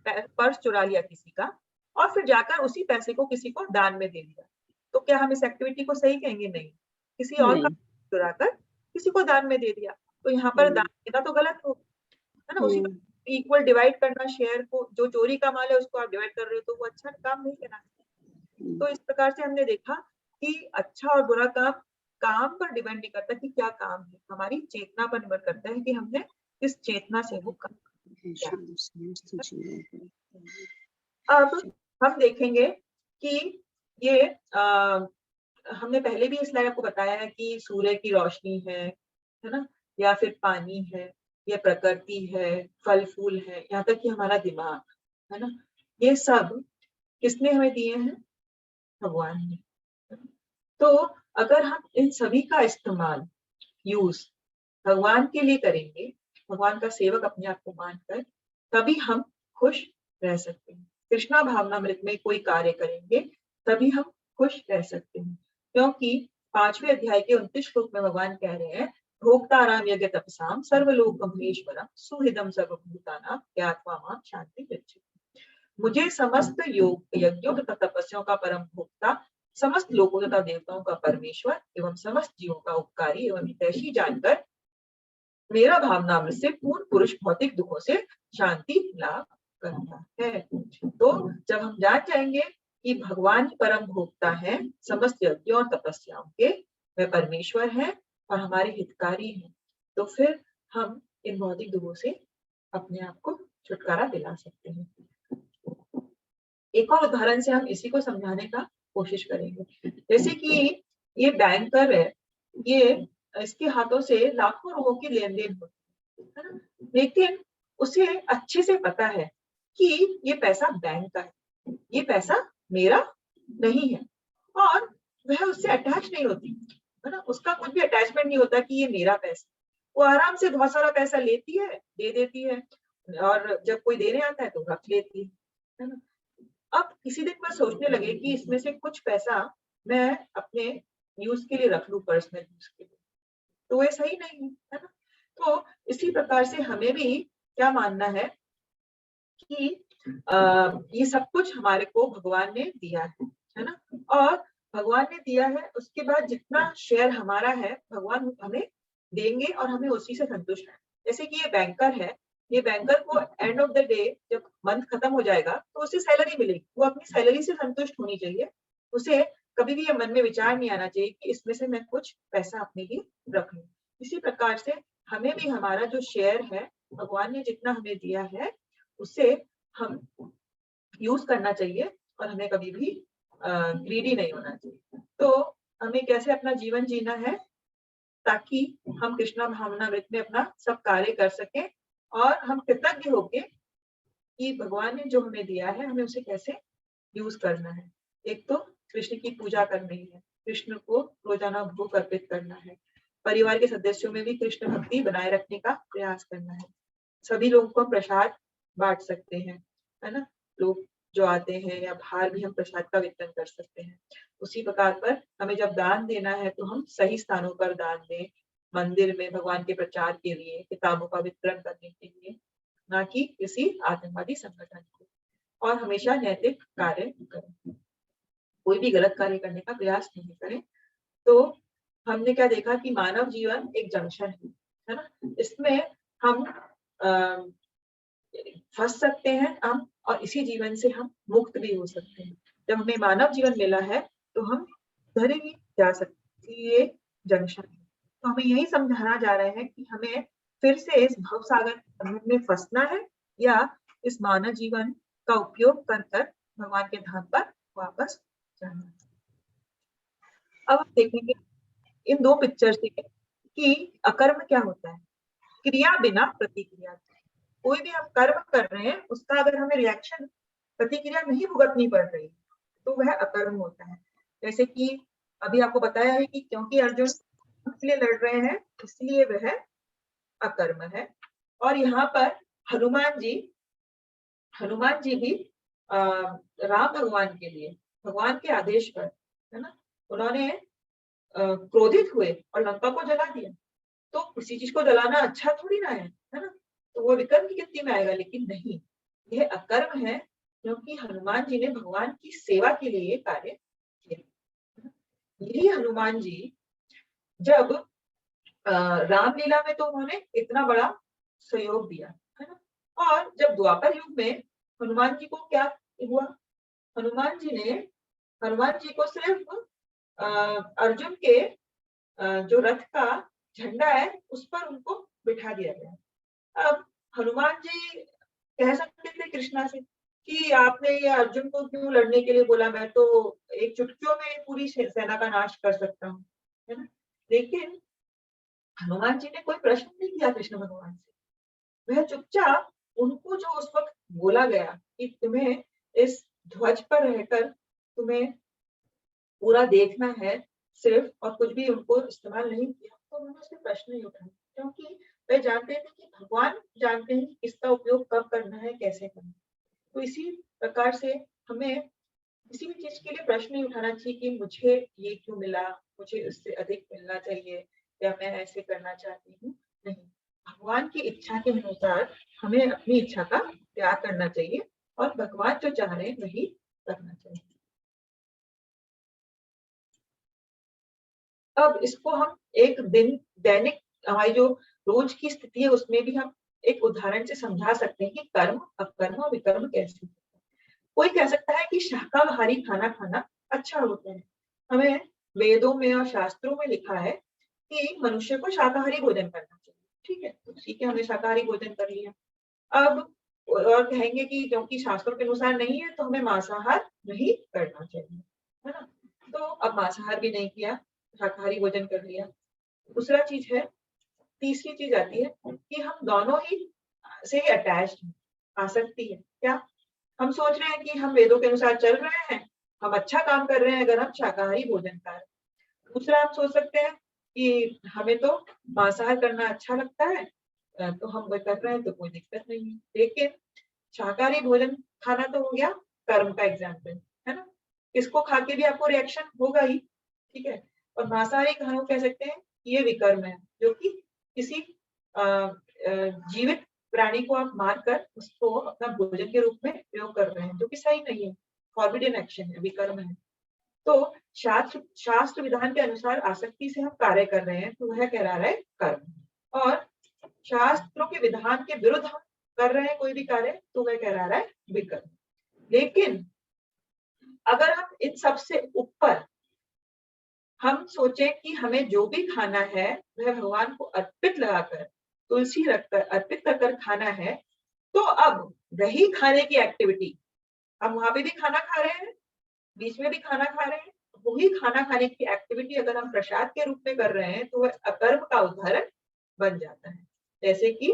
पर्स चुरा लिया किसी का और फिर जाकर उसी पैसे को किसी को दान में दे दिया, तो क्या हम इस एक्टिविटी को सही कहेंगे? नहीं। किसी और का चुरा कर किसी को दान में दे दिया, तो यहाँ पर दान देना तो गलत हो, है ना। उसी इक्वल डिवाइड करना, शेयर को, जो चोरी का माल है उसको आप डिवाइड कर रहे हो तो वो अच्छा काम नहीं करना। तो इस प्रकार से हमने देखा कि अच्छा और बुरा काम पर डिपेंड नहीं करता कि क्या काम है, हमारी चेतना पर निर्भर करता है कि हमने किस चेतना से वो काम किया। अब हम देखेंगे कि ये हमने पहले भी इस स्लाइड आपको बताया है कि सूर्य की रोशनी है ना, या फिर पानी है, ये प्रकृति है, फल फूल है, यहाँ तक कि हमारा दिमाग है ना, ये सब किसने हमें दिए हैं? भगवान ने। तो अगर हम इन सभी का इस्तेमाल यूज भगवान के लिए करेंगे, भगवान का सेवक अपने आप को मानकर, तभी हम खुश रह सकते हैं। कृष्णा भावनामृत में कोई कार्य करेंगे तभी हम खुश रह सकते हैं, क्योंकि 5वें अध्याय के 29 श्लोक में भगवान कह रहे हैं, भोक्ताराम यज्ञ तपसाम सर्वलोक महेश्वरम सुहृदम सर्वभूतानां ज्ञात्वा मां शांति गच्छति। मुझे समस्त योग यज्ञों तथा तपस्याओं का परम भोक्ता, समस्त लोकों तथा देवताओं का परमेश्वर एवं समस्त जीवों का उपकारी एवं हितैषी जानकर मेरा भावनामृत से पूर्ण पुरुष भौतिक दुखों से शांति लाभ करता है। तो जब हम जान जाएंगे कि भगवान ही परम भोक्ता है समस्त यज्ञों और तपस्याओं के, वह परमेश्वर है और हमारे हितकारी हैं, तो फिर हम इन भौतिक दुखों से अपने आप को छुटकारा दिला सकते हैं। एक और उदाहरण से हम इसी को समझाने का कोशिश करेंगे। जैसे कि ये बैंकर है, ये इसके हाथों से लाखों लोगों की लेन देन होती है ना, लेकिन उसे अच्छे से पता है कि ये पैसा बैंक का है, ये पैसा मेरा नहीं है, और वह उससे अटैच नहीं होती है ना, उसका कुछ भी अटैचमेंट नहीं होता कि ये मेरा पैसा। वो आराम से बहुत सारा पैसा लेती है, दे देती है, और जब कोई देने आता है तो रख लेती है ना। अब किसी दिन मैं सोचने लगे कि इसमें से कुछ पैसा मैं अपने यूज के लिए रख लूं, पर्सनल यूज के लिए, तो ये सही नहीं है ना। तो इसी प्रकार से हमें भी क्या मानना है कि ये सब कुछ हमारे को भगवान ने दिया है ना, और भगवान ने दिया है, उसके बाद जितना शेयर हमारा है भगवान हमें देंगे और हमें उसी से संतुष्ट है। जैसे कि ये बैंकर है, ये बैंकर को एंड ऑफ द डे जब मंथ खत्म हो जाएगा तो उसे सैलरी मिलेगी, वो अपनी सैलरी से संतुष्ट होनी चाहिए, उसे कभी भी ये मन में विचार नहीं आना चाहिए कि इसमें से मैं कुछ पैसा अपने लिए रख लूं। इसी प्रकार से हमें भी हमारा जो शेयर है, भगवान ने जितना हमें दिया है उसे हम यूज करना चाहिए, और हमें कभी भी ग्रीडी नहीं होना चाहिए। तो हमें कैसे अपना जीवन जीना है ताकि हम कृष्णा भावनामृत में अपना सब कार्य कर सकें, और हम कृतज्ञ होके कि भगवान ने जो हमें दिया है हमें उसे कैसे यूज करना है। एक तो कृष्ण की पूजा करनी है, कृष्ण को रोजाना भोग अर्पित करना है, परिवार के सदस्यों में भी कृष्ण भक्ति बनाए रखने का प्रयास करना है, सभी लोगों को प्रसाद बांट सकते हैं, है ना, लोग जो आते हैं या बाहर भी हम प्रसाद का वितरण कर सकते हैं। उसी प्रकार पर हमें जब दान देना है तो हम सही स्थानों पर दान दें, मंदिर में भगवान के प्रचार के लिए, किताबों का वितरण करने के लिए, ना कि किसी आतंकवादी संगठन को, और हमेशा नैतिक कार्य करें, कोई भी गलत कार्य करने का प्रयास नहीं करें। तो हमने क्या देखा कि मानव जीवन एक जंक्शन है ना, इसमें हम फंस सकते हैं हम, और इसी जीवन से हम मुक्त भी हो सकते हैं। जब हमें मानव जीवन मिला है तो हम घर ही जा सकते, ये जंक्शन है। तो हमें यही समझाना जा रहे हैं कि हमें फिर से इस भवसागर के बंधन में फंसना है या इस मानव जीवन का उपयोग कर कर भगवान के धाम पर वापस जाना है। अब हम देखेंगे इन दो पिक्चर से कि अकर्म क्या होता है। क्रिया बिना प्रतिक्रिया, कोई भी हम कर्म कर रहे हैं उसका अगर हमें रिएक्शन, प्रतिक्रिया नहीं भुगतनी पड़ रही तो वह अकर्म होता है। जैसे कि अभी आपको बताया है कि क्योंकि अर्जुन इसलिए लड़ रहे हैं इसलिए वह अकर्म है। और यहाँ पर हनुमान जी भी राम भगवान के लिए, भगवान के आदेश पर, है ना, उन्होंने क्रोधित हुए और लंका को जला दिया। तो किसी चीज को जलाना अच्छा थोड़ी ना है ना, तो वो विकर्म की गिनती में आएगा, लेकिन नहीं, यह अकर्म है क्योंकि हनुमान जी ने भगवान की सेवा के लिए कार्य किया। यही हनुमान जी जब रामलीला में तो उन्होंने इतना बड़ा सहयोग दिया, है ना, और जब द्वापर युग में हनुमान जी को क्या हुआ, हनुमान जी को सिर्फ अर्जुन के जो रथ का झंडा है उस पर उनको बिठा दिया गया। अब हनुमान जी कह सकते थे कृष्णा से कि आपने ये अर्जुन को क्यों लड़ने के लिए बोला, मैं तो एक चुटकियों में पूरी सेना का नाश कर सकता हूँ, है ना। लेकिन हनुमान जी ने कोई प्रश्न नहीं किया कृष्ण भगवान से, वह चुपचाप उनको जो उस वक्त बोला गया कि तुम्हें इस ध्वज पर रहकर तुम्हें पूरा देखना है सिर्फ, और कुछ भी उनको इस्तेमाल नहीं किया, तो उन्होंने उसके प्रश्न नहीं उठाए, क्योंकि वे जानते थे कि भगवान जानते हैं इसका उपयोग कब करना है, कैसे करना है। तो इसी प्रकार से हमें किसी भी चीज के लिए प्रश्न नहीं उठाना चाहिए कि मुझे ये क्यों मिला, मुझे इससे अधिक मिलना चाहिए, या मैं ऐसे करना चाहती हूँ। नहीं, भगवान की इच्छा के अनुसार हमें अपनी इच्छा का त्याग करना चाहिए और भगवान जो चाह रहे हैं वही करना चाहिए। अब इसको हम एक दिन दैनिक हमारी जो रोज की स्थिति है उसमें भी हम एक उदाहरण से समझा सकते हैं कि कर्म, अपकर्म और विकर्म कैसे। कोई कह सकता है कि शाकाहारी खाना खाना अच्छा होता है। हमें वेदों में और शास्त्रों में लिखा है कि मनुष्य को शाकाहारी भोजन करना चाहिए। ठीक है, तो ठीक है, हमने शाकाहारी भोजन कर लिया। अब और कहेंगे कि क्योंकि शास्त्रों के अनुसार नहीं है तो हमें मांसाहार नहीं करना चाहिए, है ना। तो अब मांसाहार भी नहीं किया, शाकाहारी भोजन कर लिया। दूसरा चीज है, तीसरी चीज आती है कि हम दोनों ही से अटैच्ड हैं, आसक्ति है। क्या हम सोच रहे हैं कि हम वेदों के अनुसार चल रहे हैं, हम अच्छा काम कर रहे हैं अगर हम शाकाहारी भोजन कर रहे हैं। दूसरा हम सोच सकते हैं कि हमें तो मांसाहार करना अच्छा लगता है, तो हम वो कर रहे हैं तो कोई दिक्कत नहीं है। लेकिन शाकाहारी भोजन खाना तो हो गया कर्म का एग्जाम्पल, है ना, इसको खा के भी आपको रिएक्शन होगा ही, ठीक है। और मांसाहारी खाना को कह सकते हैं कि ये विकर्म है, जो कि किसी जीवित प्राणी को आप मारकर उसको अपना भोजन के रूप में प्रयोग कर रहे हैं, जो कि सही नहीं है, फॉरबिडन एक्शन है, विकर्म है। तो शास्त्र विधान के अनुसार आसक्ति से हम कार्य कर रहे हैं तो वह कहला रहा है कर्म, और शास्त्रों के विधान के विरुद्ध हम कर रहे हैं कोई भी कार्य तो वह कहला रहा है विकर्म। लेकिन अगर हम इन सबसे ऊपर हम सोचें कि हमें जो भी खाना है वह भगवान को अर्पित लगाकर, तुलसी रखकर अर्पित कर खाना है, तो अब वही खाने की एक्टिविटी, हम वहां पे भी खाना खा रहे हैं, बीच में भी खाना खा रहे हैं, वही खाना खाने की एक्टिविटी अगर हम प्रसाद के रूप में कर रहे हैं तो वह अकर्म का उदाहरण बन जाता है। जैसे कि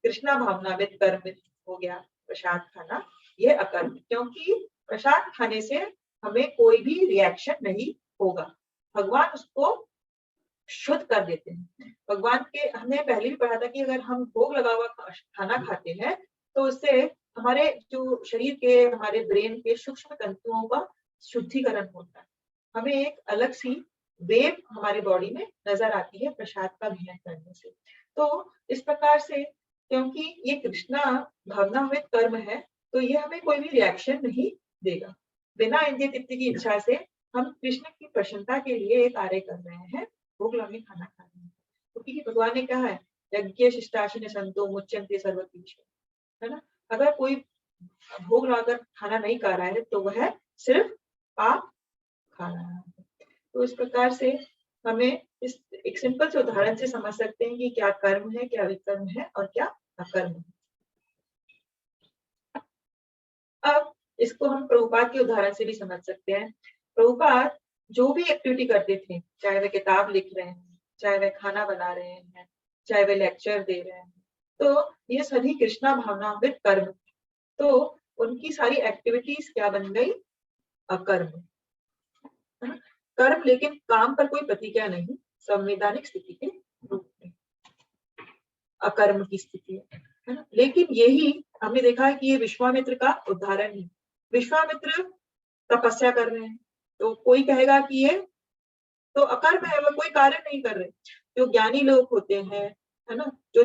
कृष्णा भावनाविद कर्म हो गया प्रसाद खाना, यह अकर्म, क्योंकि प्रसाद खाने से हमें कोई भी रिएक्शन नहीं होगा, भगवान उसको शुद्ध कर देते हैं। भगवान के हमने पहले भी पढ़ा था कि अगर हम भोग लगा हुआ खाना खाते हैं तो उससे हमारे जो शरीर के, हमारे ब्रेन के सूक्ष्म तंतुओं का शुद्धिकरण होता है, हमें एक अलग सी वेव हमारे बॉडी में नजर आती है प्रसाद का ग्रहण करने से। तो इस प्रकार से क्योंकि ये कृष्णा भावनाविद कर्म है तो ये हमें कोई भी रिएक्शन नहीं देगा। बिना इंद्रिय तृप्ति की इच्छा से हम कृष्ण की प्रसन्नता के लिए एक कार्य कर रहे हैं, भोग लगे खाना खा रहे हैं, क्योंकि भगवान ने कहा है यज्ञ शिष्टाशिन संतो मुच्यन्ते सर्वकीर्षु, है ना। अगर कोई भोग लगाकर खाना नहीं खा रहा है तो वह सिर्फ पाप खा रहा है। तो इस प्रकार से हमें इस एक सिंपल से उदाहरण से समझ सकते हैं कि क्या कर्म है, क्या विकर्म है और क्या अकर्म है। अब इसको हम प्रभुपाद के उदाहरण से भी समझ सकते हैं। प्रभुपाद जो भी एक्टिविटी करते थे, चाहे वे किताब लिख रहे हैं, चाहे वे खाना बना रहे हैं, चाहे वे लेक्चर दे रहे हैं, तो ये सभी कृष्णा भावनामृत कर्म। तो उनकी सारी एक्टिविटीज क्या बन गई? अकर्म, है ना? कर्म लेकिन काम पर कोई प्रतिक्रिया नहीं, संवैधानिक स्थिति के रूप में अकर्म की स्थिति है ना। लेकिन यही हमने देखा है कि ये विश्वामित्र का उदाहरण है। विश्वामित्र तपस्या कर रहे हैं, तो कोई कहेगा कि ये तो अकर्म है, वो कोई कार्य नहीं कर रहे। जो ज्ञानी लोग होते हैं, है ना, जो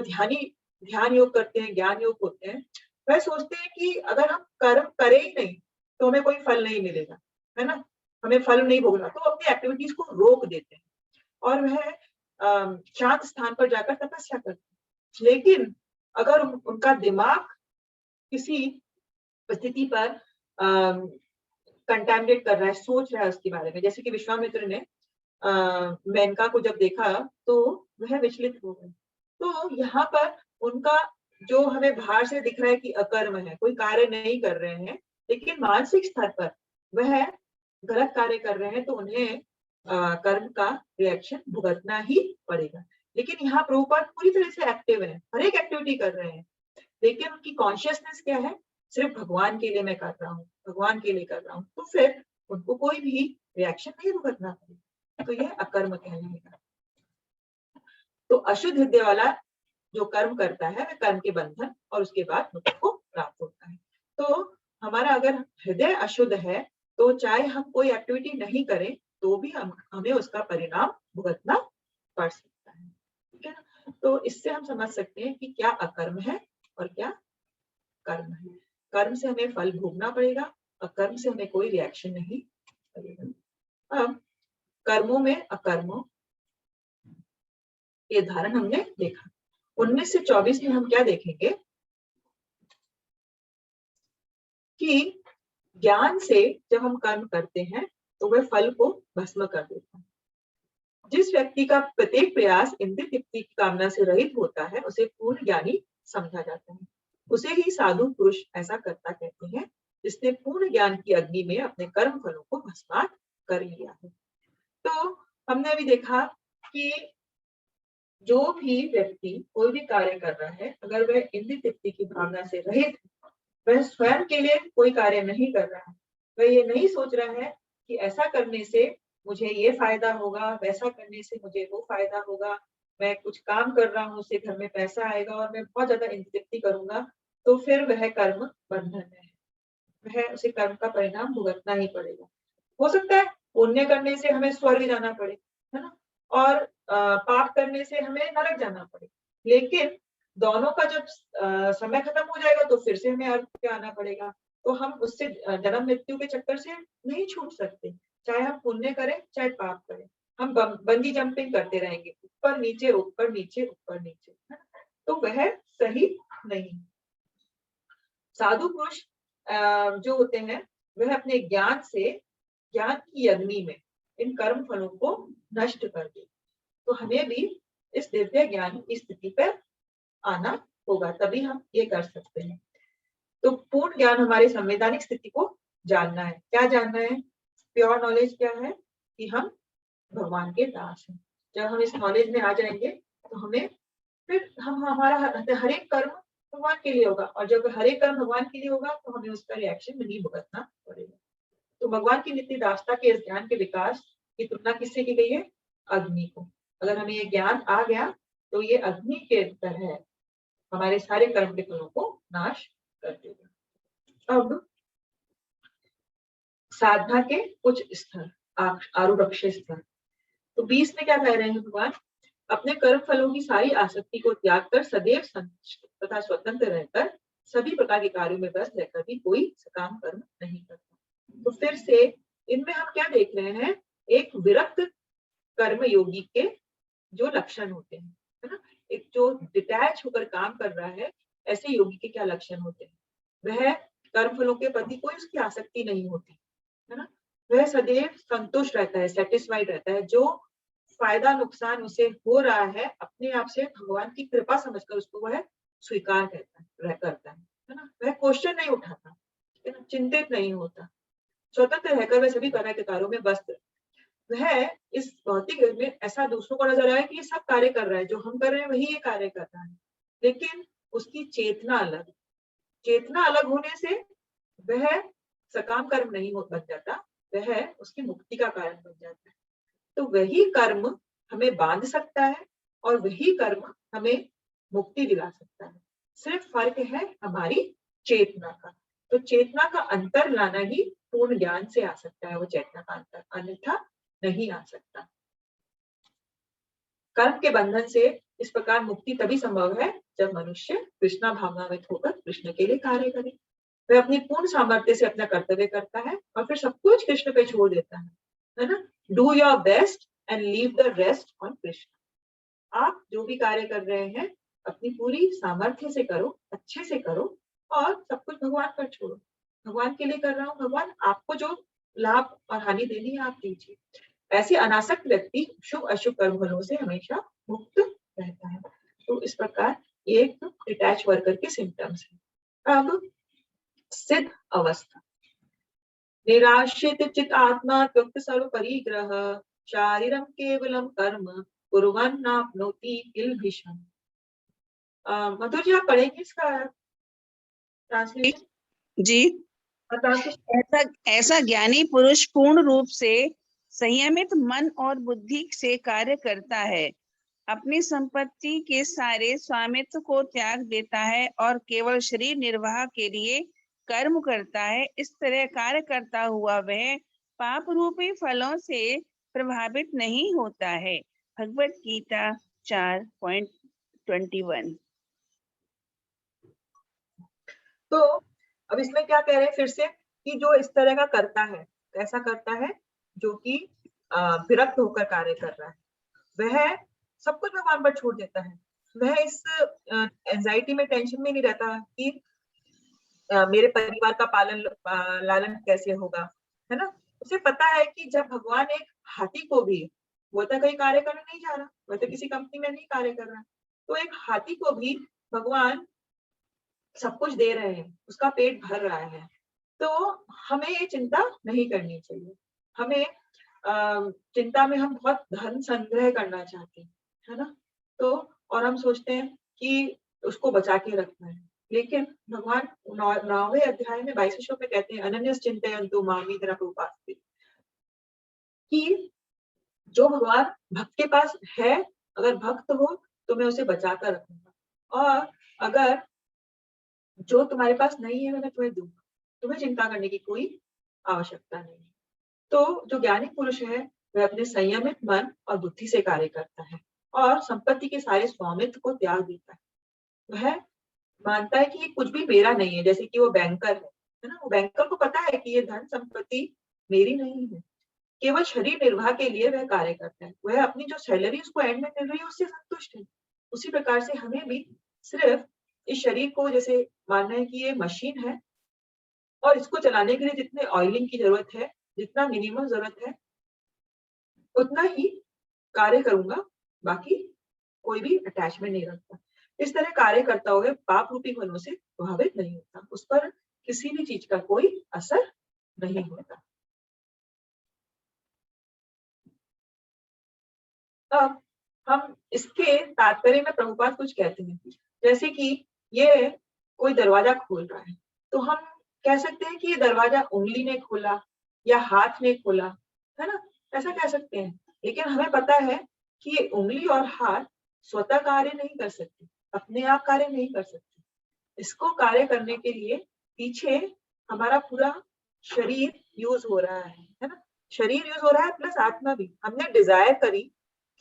ध्यान योग करते हैं, ज्ञान योग होते हैं, वह सोचते हैं कि अगर हम कर्म करें ही नहीं तो हमें कोई फल नहीं मिलेगा, है ना, हमें फल नहीं भोगना, तो अपनी एक्टिविटीज को रोक देते हैं और वह शांत स्थान पर जाकर तपस्या करते हैं। लेकिन अगर उनका दिमाग किसी स्थिति पर कंटेमिनेट कर रहा है, सोच रहा है उसके बारे में, जैसे कि विश्वामित्र ने मेनका को जब देखा तो वह विचलित हो गए। तो यहाँ पर उनका जो हमें बाहर से दिख रहा है कि अकर्म है, कोई कार्य नहीं कर रहे हैं, लेकिन मानसिक स्तर पर वह गलत कार्य कर रहे हैं, तो उन्हें कर्म का रिएक्शन भुगतना ही पड़ेगा। लेकिन यहाँ प्रभुपाद पूरी तरह से एक्टिव है, हर एक एक्टिविटी कर रहे हैं, लेकिन उनकी कॉन्शियसनेस क्या है? सिर्फ भगवान के लिए मैं कर रहा हूँ, भगवान के लिए कर रहा हूँ, तो फिर उनको कोई भी रिएक्शन नहीं भुगतना पड़ेगा, तो यह अकर्म कहलाएगा। तो अशुद्ध हृदय वाला जो कर्म करता है वह कर्म के बंधन और उसके बाद मुक्ति को प्राप्त होता है। तो हमारा अगर हृदय अशुद्ध है तो चाहे हम कोई एक्टिविटी नहीं करें तो भी हमें उसका परिणाम भुगतना पड़ सकता है, ठीक है ना। तो इससे हम समझ सकते हैं कि क्या अकर्म है और क्या कर्म है। कर्म से हमें फल भोगना पड़ेगा, अकर्म से हमें कोई रिएक्शन नहीं पड़ेगा। अब कर्मों में अकर्मों ये उदाहरण हमने देखा। 19 से 24 में हम क्या देखेंगे कि ज्ञान से जब हम कर्म करते हैं तो वह फल को भस्म कर देता है। जिस व्यक्ति का प्रत्येक प्रयास इंद्रिय तृप्ति की कामना से रहित होता है उसे पूर्ण ज्ञानी समझा जाता है। उसे ही साधु पुरुष ऐसा करता कहते हैं जिसने पूर्ण ज्ञान की अग्नि में अपने कर्म फलों को भस्मात कर लिया है। तो हमने अभी देखा कि जो भी व्यक्ति कोई भी कार्य कर रहा है, अगर वह इंद्रिय तृप्ति की भावना से रहित, वह स्वयं के लिए कोई कार्य नहीं कर रहा है, वह ये नहीं सोच रहा है कि ऐसा करने से मुझे ये फायदा होगा, वैसा करने से मुझे वो फायदा होगा, मैं कुछ काम कर रहा हूँ उससे घर में पैसा आएगा और मैं बहुत ज्यादा इंद्रिय तृप्ति करूंगा, तो फिर वह कर्म बंधन है, वह उसे कर्म का परिणाम भुगतना ही पड़ेगा। हो सकता है पुण्य करने से हमें स्वर्ग जाना पड़े, है ना, और पाप करने से हमें नरक जाना पड़े, लेकिन दोनों का जब समय खत्म हो जाएगा तो फिर से हमें अर्थ पे आना पड़ेगा। तो हम उससे जन्म मृत्यु के चक्कर से नहीं छूट सकते, चाहे हम पुण्य करें चाहे पाप करें। हम बंजी जंपिंग करते रहेंगे, ऊपर नीचे ऊपर नीचे ऊपर नीचे, है ना? तो वह सही नहीं। साधु पुरुष जो होते हैं वह अपने ज्ञान से, ज्ञान की अग्नि में इन कर्म फलों को नष्ट कर दे। तो हमें भी इस दिव्य ज्ञान की स्थिति पर आना होगा, तभी हम ये कर सकते हैं। तो पूर्ण ज्ञान हमारी संवैधानिक स्थिति को जानना है। क्या जानना है? प्योर नॉलेज क्या है कि हम भगवान के दास हैं। जब हम इस नॉलेज में आ जाएंगे तो हमें फिर हम हमारा हर एक कर्म भगवान के लिए होगा, और जब हर एक कर्म भगवान के लिए होगा तो हमें उसका रिएक्शन नहीं भुगतना पड़ेगा। तो भगवान की नित्य दासता के इस ज्ञान के विकास की तुलना किससे की गई है? अग्नि को। अगर हमें ये ज्ञान आ गया तो ये अग्नि के तरह हमारे सारे कर्म के फलों को नाश कर देगा। अब साधना के कुछ स्तर, आरूढ़ स्तर। तो 20 में क्या कह रहे हैं भगवान? अपने कर्म फलों की सारी आसक्ति को त्याग कर सदैव संतुष्ट तथा स्वतंत्र रहकर सभी प्रकार के कार्यों में व्यस्त रहकर भी कोई सकाम कर्म नहीं करता। तो फिर से इनमें हम क्या देख रहे हैं? एक विरक्त कर्म योगी के जो लक्षण होते हैं, है ना, एक जो डिटैच होकर काम कर रहा है, ऐसे योगी के क्या लक्षण होते हैं? वह कर्म फलों के प्रति कोई उसकी आसक्ति नहीं होती, है ना। वह सदैव संतुष्ट रहता है, सेटिस्फाइड रहता है। जो फायदा नुकसान उसे हो रहा है, अपने आप से भगवान की कृपा समझकर उसको वह स्वीकार करता है ना। वह क्वेश्चन नहीं उठाता, है ना, चिंतित नहीं होता, स्वतंत्र रहकर वह सभी तरह के कार्यों में व्यस्त। वह इस भौतिक युग में ऐसा दूसरों को नजर आया कि ये सब कार्य कर रहा है, जो हम कर रहे हैं वही ये कार्य कर रहा है, लेकिन उसकी चेतना अलग होने से वह सकाम कर्म नहीं हो बन जाता, वह उसकी मुक्ति का कारण बन जाता है। तो वही कर्म हमें बांध सकता है और वही कर्म हमें मुक्ति दिला सकता है। सिर्फ फर्क है हमारी चेतना का। तो चेतना का अंतर लाना ही पूर्ण ज्ञान से आ सकता है, वो चेतना का अंतर, अन्यथा नहीं आ सकता। कर्म के बंधन से इस प्रकार मुक्ति तभी संभव है जब मनुष्य कृष्णा भावनावित होकर कृष्ण के लिए कार्य करे। वह अपनी पूर्ण सामर्थ्य से अपना कर्तव्य करता है और फिर सब कुछ कृष्ण पे छोड़ देता है ना। Do your best and leave the rest on Krishna. आप जो भी कार्य कर रहे हैं अपनी पूरी सामर्थ्य से करो, अच्छे से करो और सब कुछ भगवान पर छोड़ो। भगवान के लिए कर रहा हूँ, भगवान आपको जो लाभ और हानि देनी है आप दीजिए। ऐसे अनासक्त व्यक्ति शुभ अशुभ कर्म फलों से हमेशा मुक्त रहता है। तो इस प्रकार एक डिटैच वर्कर के सिम्टम्स है। अब सिद्ध अवस्था, निराश्रित चित आत्मा त्युक्त सर्व परिग्रह शारीरम केवलम कर्म कुर्वन् नाप्नोति किल्बिषम्। मधुर जी आप पढ़ेंगे इसका ट्रांसलेशन? जी। ऐसा ज्ञानी पुरुष पूर्ण रूप से संयमित मन और बुद्धि से कार्य करता है, अपनी संपत्ति के सारे स्वामित्व को त्याग देता है और केवल शरीर निर्वाह के लिए कर्म करता है। इस तरह कार्य करता हुआ वह पाप रूपी फलों से प्रभावित नहीं होता है। भगवत गीता 4.21। तो अब इसमें क्या कह रहे हैं फिर से कि जो इस तरह का करता है, ऐसा करता है जो कि विरक्त होकर कार्य कर रहा है, वह सब कुछ भगवान पर छोड़ देता है। वह इस एंजाइटी में, टेंशन में नहीं रहता कि मेरे परिवार का लालन कैसे होगा, है ना। उसे पता है कि जब भगवान एक हाथी को भी, वो तो कहीं कार्य करने नहीं जा रहा, वो तो किसी कंपनी में नहीं कार्य कर रहा, तो एक हाथी को भी भगवान सब कुछ दे रहे हैं, उसका पेट भर रहा है। तो हमें ये चिंता नहीं करनी चाहिए। हमें चिंता में हम बहुत धन संग्रह करना चाहते हैं, है ना। तो और हम सोचते हैं कि उसको बचा के रखना है, लेकिन भगवान 9वें अध्याय में 22वें श्लोक में कहते हैं अनन्यस चिंतयन्तु मामेति उपास्ते, कि जो भगवान भक्त के पास है, अगर भक्त हो तो मैं उसे बचा कर रखूंगा, और अगर जो तुम्हारे पास नहीं है मैं तुम्हें दूंगा, तुम्हें चिंता करने की कोई आवश्यकता नहीं है। तो जो ज्ञानी पुरुष है वह अपने संयमित मन और बुद्धि से कार्य करता है और संपत्ति के सारे स्वामित्व को त्याग देता है। वह मानता है कि ये कुछ भी मेरा नहीं है, जैसे कि वो बैंकर है ना। वो बैंकर को पता है कि ये धन संपत्ति मेरी नहीं है, केवल शरीर निर्वाह के लिए वह कार्य करता है। वह अपनी जो सैलरी उसको एंड में मिल रही है उससे संतुष्ट है। उसी प्रकार से हमें भी सिर्फ इस शरीर को जैसे मानना है कि ये मशीन है और इसको चलाने के लिए जितने ऑयलिंग की जरूरत है, जितना मिनिमम जरूरत है उतना ही कार्य करूंगा, बाकी कोई भी अटैचमेंट नहीं रखता। इस तरह कार्य करता हुए पाप रूपी फलों से प्रभावित नहीं होता, उस पर किसी भी चीज का कोई असर नहीं होता। अब हम इसके तात्पर्य में प्रभुपाद कुछ कहते हैं, जैसे कि ये कोई दरवाजा खोल रहा है, तो हम कह सकते हैं कि ये दरवाजा उंगली ने खोला या हाथ ने खोला, है ना, ऐसा कह सकते हैं। लेकिन हमें पता है कि ये उंगली और हाथ स्वतः कार्य नहीं कर सकते, अपने आप कार्य नहीं कर सकते। इसको कार्य करने के लिए पीछे हमारा पूरा शरीर यूज हो रहा है ना। शरीर यूज हो रहा है प्लस आत्मा भी। हमने डिजायर करी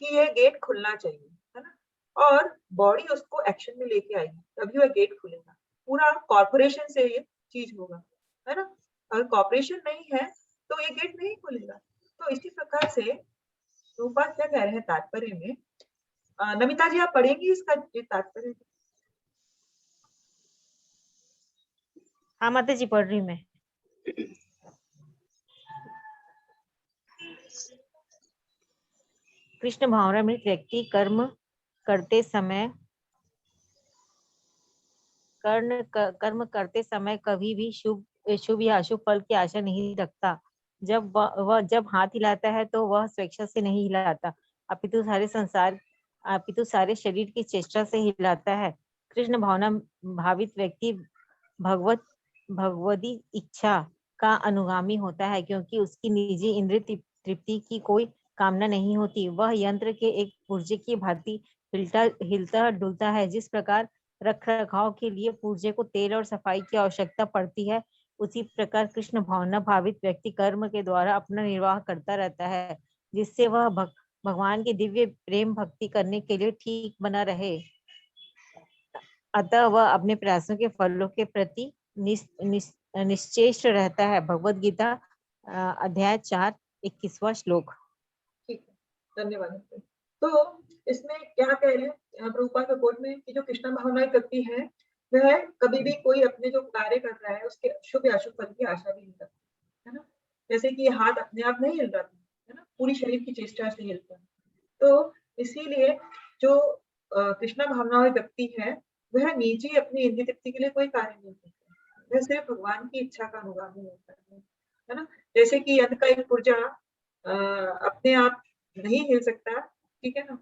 कि ये गेट खुलना चाहिए, है ना, और बॉडी उसको एक्शन में लेके आएगी, तभी वह गेट खुलेगा। पूरा कॉर्पोरेशन से ये चीज होगा, है ना। अगर कॉर्पोरेशन नहीं है तो ये गेट नहीं खुलेगा। तो इसी प्रकार से रूपा क्या कह रहे हैं तात्पर्य में, नमिता जी आप पढ़ेंगी इसका तात्पर्य? हाँ माता जी पढ़ रही हूँ मैं। कृष्ण भावनामृत व्यक्ति कर्म करते समय कभी भी शुभ या अशुभ फल की आशा नहीं रखता। जब जब हाथ हिलाता है तो वह स्वेच्छा से नहीं हिलाता, अपितु सारे शरीर की चेष्टा से हिलाता है। कृष्ण भावना भावित व्यक्ति भगवदी इच्छा का अनुगामी होता है, क्योंकि उसकी निजी इंद्रिय तृप्ति की कोई कामना नहीं होती। वह यंत्र के एक पुर्जे की भांति हिलता डुलता है। जिस प्रकार रख रखाव के लिए पुर्जे को तेल और सफाई की आवश्यकता पड़ती है, उसी प्रकार कृष्ण भावना भावित व्यक्ति कर्म के द्वारा अपना निर्वाह करता रहता है, जिससे वह भगवान की दिव्य प्रेम भक्ति करने के लिए ठीक बना रहे। अतः वह अपने प्रयासों के फलों के प्रति निश्चेष्ट रहता है। भगवद गीता अध्याय 4 21वां श्लोक। ठीक है, धन्यवाद। तो इसमें क्या कह रहे हैं प्रभुपाद के कोट में कि जो कृष्ण भावना व्यक्ति है वह कभी भी कोई अपने जो कार्य कर रहा है उसके शुभ या अशुभ फल की आशा भी नहीं करता है ना। जैसे कि हाथ अपने आप नहीं हिल रहा है ना, पूरी शरीर की चेष्टा से हिलता है। तो इसीलिए जो कृष्ण भावना व्यक्ति है वह निजी अपनी इंद्रिय तृप्ति के लिए कोई कार्य नहीं करता, वह सिर्फ भगवान की इच्छा का अनुगामी होता है ना। जैसे कि यंत्र का एक पुर्जा अपने आप नहीं हिल सकता, ठीक है ना,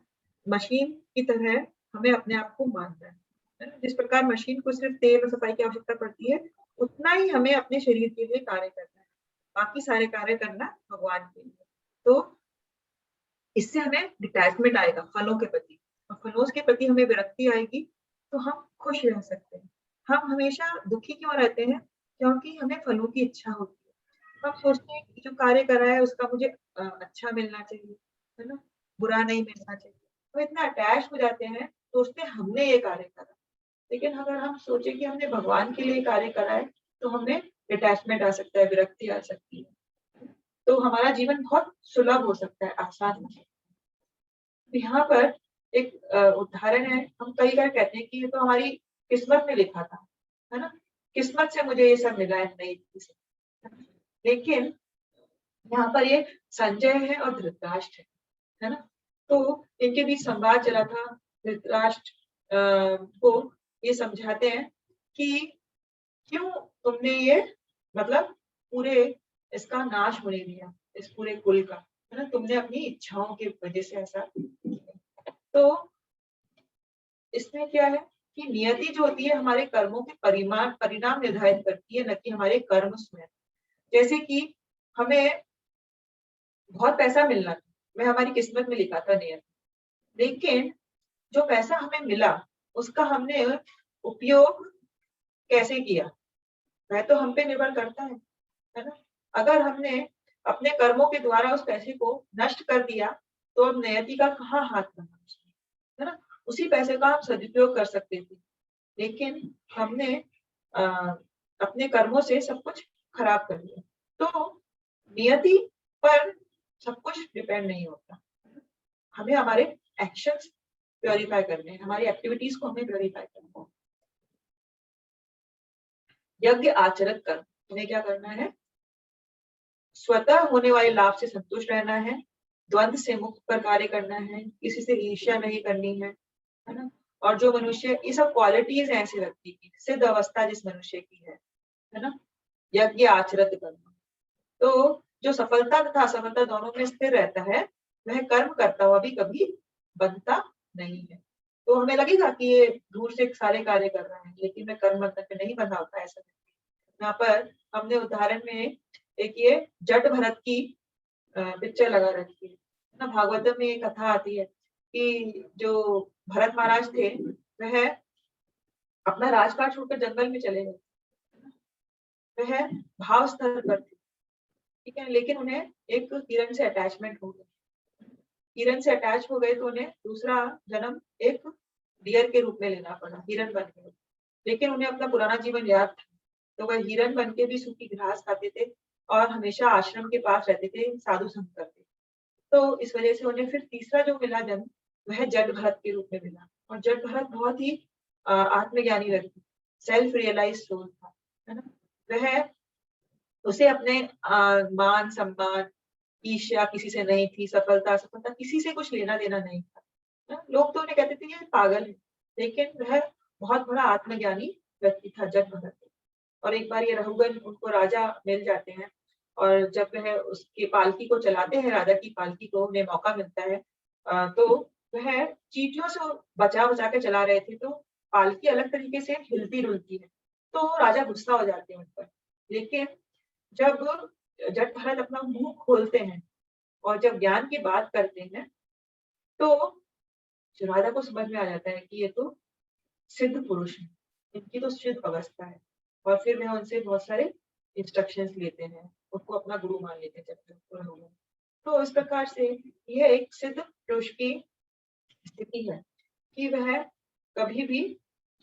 मशीन की तरह हमें अपने आप को मानना है ना। जिस प्रकार मशीन को सिर्फ तेल और सफाई की आवश्यकता पड़ती है, उतना ही हमें अपने शरीर के लिए कार्य करना है, बाकी सारे कार्य करना भगवान के लिए। तो इससे हमें डिटैचमेंट आएगा फलों के प्रति, और फलों के प्रति हमें विरक्ति आएगी तो हम खुश रह सकते हैं। हम हमेशा दुखी क्यों रहते हैं? क्योंकि हमें फलों की इच्छा होती है। हम सोचते हैं कि जो कार्य कर रहा है उसका मुझे अच्छा मिलना चाहिए, है ना, बुरा नहीं मिलना चाहिए। तो इतना अटैच हो जाते हैं, सोचते हैं हमने ये कार्य करा। लेकिन अगर हम सोचे कि हमने भगवान के लिए कार्य करा है तो हमें डिटैचमेंट आ सकता है, विरक्ति आ सकती है, तो हमारा जीवन बहुत सुलभ हो सकता है, आसान हो सकता है। यहाँ पर एक उदाहरण है। हम कई बार कहते हैं कि ये तो हमारी किस्मत में लिखा था, है ना, किस्मत से मुझे ये सब मिला है नई चीजें। लेकिन यहाँ पर ये संजय है और धृतराष्ट्र है ना। तो इनके बीच संवाद चला था। धृतराष्ट्र को ये समझाते हैं कि क्यों तुमने ये मतलब पूरे इसका नाश होने दिया, इस पूरे कुल का, है ना, तुमने अपनी इच्छाओं की वजह से ऐसा किया। तो इसमें क्या है कि नियति जो होती है हमारे कर्मों के परिणाम निर्धारित करती है, न कि हमारे कर्म स्वयं। जैसे कि हमें बहुत पैसा मिलना था, वह हमारी किस्मत में लिखा था नियति, लेकिन जो पैसा हमें मिला उसका हमने उपयोग कैसे किया वह तो हम पे निर्भर करता है ना। अगर हमने अपने कर्मों के द्वारा उस पैसे को नष्ट कर दिया तो अब नियति का कहाँ हाथ रहा, है ना। उसी पैसे का हम सदुपयोग कर सकते थे, लेकिन हमने अपने कर्मों से सब कुछ खराब कर दिया। तो नियति पर सब कुछ डिपेंड नहीं होता, हमें हमारे एक्शंस प्योरीफाई करने हैं, हमारी एक्टिविटीज को हमें प्योरीफाई करना है। यज्ञ आचरण कर हमें क्या करना है? स्वतः होने वाले लाभ से संतुष्ट रहना है, द्वंद्व से मुक्त पर कार्य करना है, किसी से ईर्ष्या नहीं करनी है ना। और जो मनुष्य, ये सब क्वालिटीज है ऐसे व्यक्ति की, सिद्ध अवस्था जिस मनुष्य की है ना, यज्ञ आचरण करना। तो जो सफलता तथा असफलता दोनों में स्थिर रहता है वह कर्म करता हुआ भी कभी बनता नहीं है। तो हमें लगेगा कि ये दूर से सारे कार्य कर रहे हैं लेकिन मैं कर्म बंधन में नहीं बंधा होता, ऐसा नहीं। यहाँ पर हमने उदाहरण में एक ये जट भरत की पिक्चर लगा रखी है ना। भागवतम में एक कथा आती है कि जो भरत महाराज थे वह अपना राजपाट छोड़कर जंगल में चले गए, वह भाव स्तर पर थे, ठीक है, लेकिन उन्हें एक हिरण से अटैचमेंट हो गई। हिरण से अटैच हो गए तो उन्हें दूसरा जन्म एक डियर के रूप में लेना पड़ा, हिरण बन गए। लेकिन उन्हें अपना पुराना जीवन याद था, तो वह हिरण बन के भी सूखी घास खाते थे और हमेशा आश्रम के पास रहते थे, साधु संग करते। तो इस वजह से उन्हें फिर तीसरा जो मिला जन्म वह जट भरत के रूप में मिला। और जट भरत बहुत ही आत्मज्ञानी व्यक्ति, सेल्फ रियलाइज सोल था, है ना। वह उसे अपने मान सम्मान, ईर्ष्या किसी से नहीं थी, सफलता असफलता किसी से कुछ लेना देना नहीं था। लोग तो उन्हें कहते थे ये पागल है, लेकिन वह बहुत बड़ा आत्मज्ञानी व्यक्ति था जग भगत। और एक बार ये रघुगण उनको राजा मिल जाते हैं, और जब वह उसकी पालकी को चलाते हैं, राजा की पालकी को उन्हें मौका मिलता है, तो वह चींटियों से बचा बचा के चला रहे थे, तो पालकी अलग तरीके से हिलती डुलती है, तो राजा गुस्सा हो जाते हैं उन पर। लेकिन जब जट भरत अपना मुंह खोलते हैं और जब ज्ञान की बात करते हैं, तो राजा को समझ में आ जाता है कि ये तो सिद्ध पुरुष है, इनकी तो सिद्ध अवस्था है। और फिर वह उनसे बहुत सारे इंस्ट्रक्शंस लेते हैं, उसको अपना गुरु मान लेते हैं जब तक। तो इस प्रकार से यह एक सिद्ध पुरुष की स्थिति है कि वह कभी भी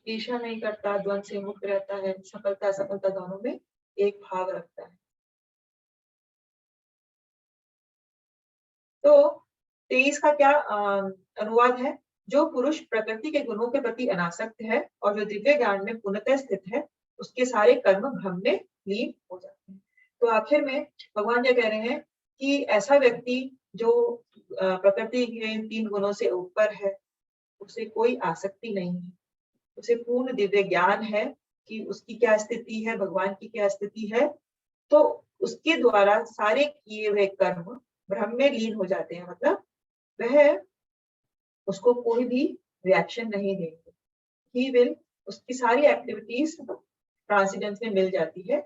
ईर्ष्या नहीं करता, द्वंद से मुक्त रहता है, सफलता असफलता दोनों में एक भाव रखता है। तो 23 का क्या अनुवाद है? जो पुरुष प्रकृति के गुणों के प्रति अनासक्त है और जो दिव्य ज्ञान में पूर्णतः स्थित है, उसके सारे कर्म भ्रम में लीन हो जाते हैं। तो आखिर में भगवान ये कह रहे हैं कि ऐसा व्यक्ति जो प्रकृति के 3 गुणों से ऊपर है, उसे कोई आसक्ति नहीं है, उसे पूर्ण दिव्य ज्ञान है कि उसकी क्या स्थिति है, भगवान की क्या स्थिति है, तो उसके द्वारा सारे किए हुए कर्म भ्रम में लीन हो जाते हैं। मतलब वह उसको कोई भी रिएक्शन नहीं देंगे, ही विल, उसकी सारी एक्टिविटीज ट्रांसेंडेंस में मिल जाती है,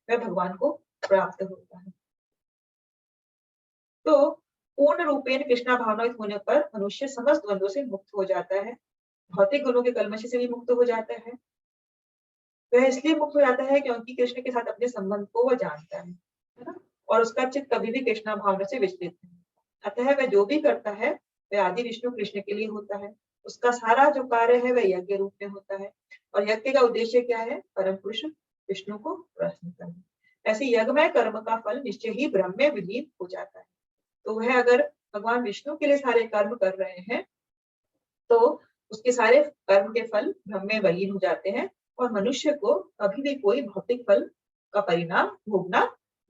वह भगवान को प्राप्त होता है। तो पूर्ण रूपेण कृष्णा भावनायुक्त होने पर मनुष्य समस्त द्वंद्वों से मुक्त हो जाता है, भौतिक गुणों के कलमश से भी मुक्त हो जाता है। वह इसलिए मुक्त हो जाता है क्योंकि कृष्ण के साथ अपने संबंध को वह जानता है ना? और उसका चित्त कभी भी कृष्णा भावना से विचलित नहीं। अतः वह जो भी करता है वह आदि विष्णु कृष्ण के लिए होता है। उसका सारा जो कार्य है वह यज्ञ रूप में होता है, और यज्ञ का उद्देश्य क्या है? परम पुरुष विष्णु को प्रसन्न करना। ऐसे यज्ञमय कर्म का फल निश्चय ही ब्रह्म में विलीन हो जाता है। तो वह अगर भगवान विष्णु के लिए सारे कर्म कर रहे हैं, तो उसके सारे कर्म के फल ब्रह्म में विलीन हो जाते हैं, और मनुष्य को कभी भी कोई भौतिक फल का परिणाम भोगना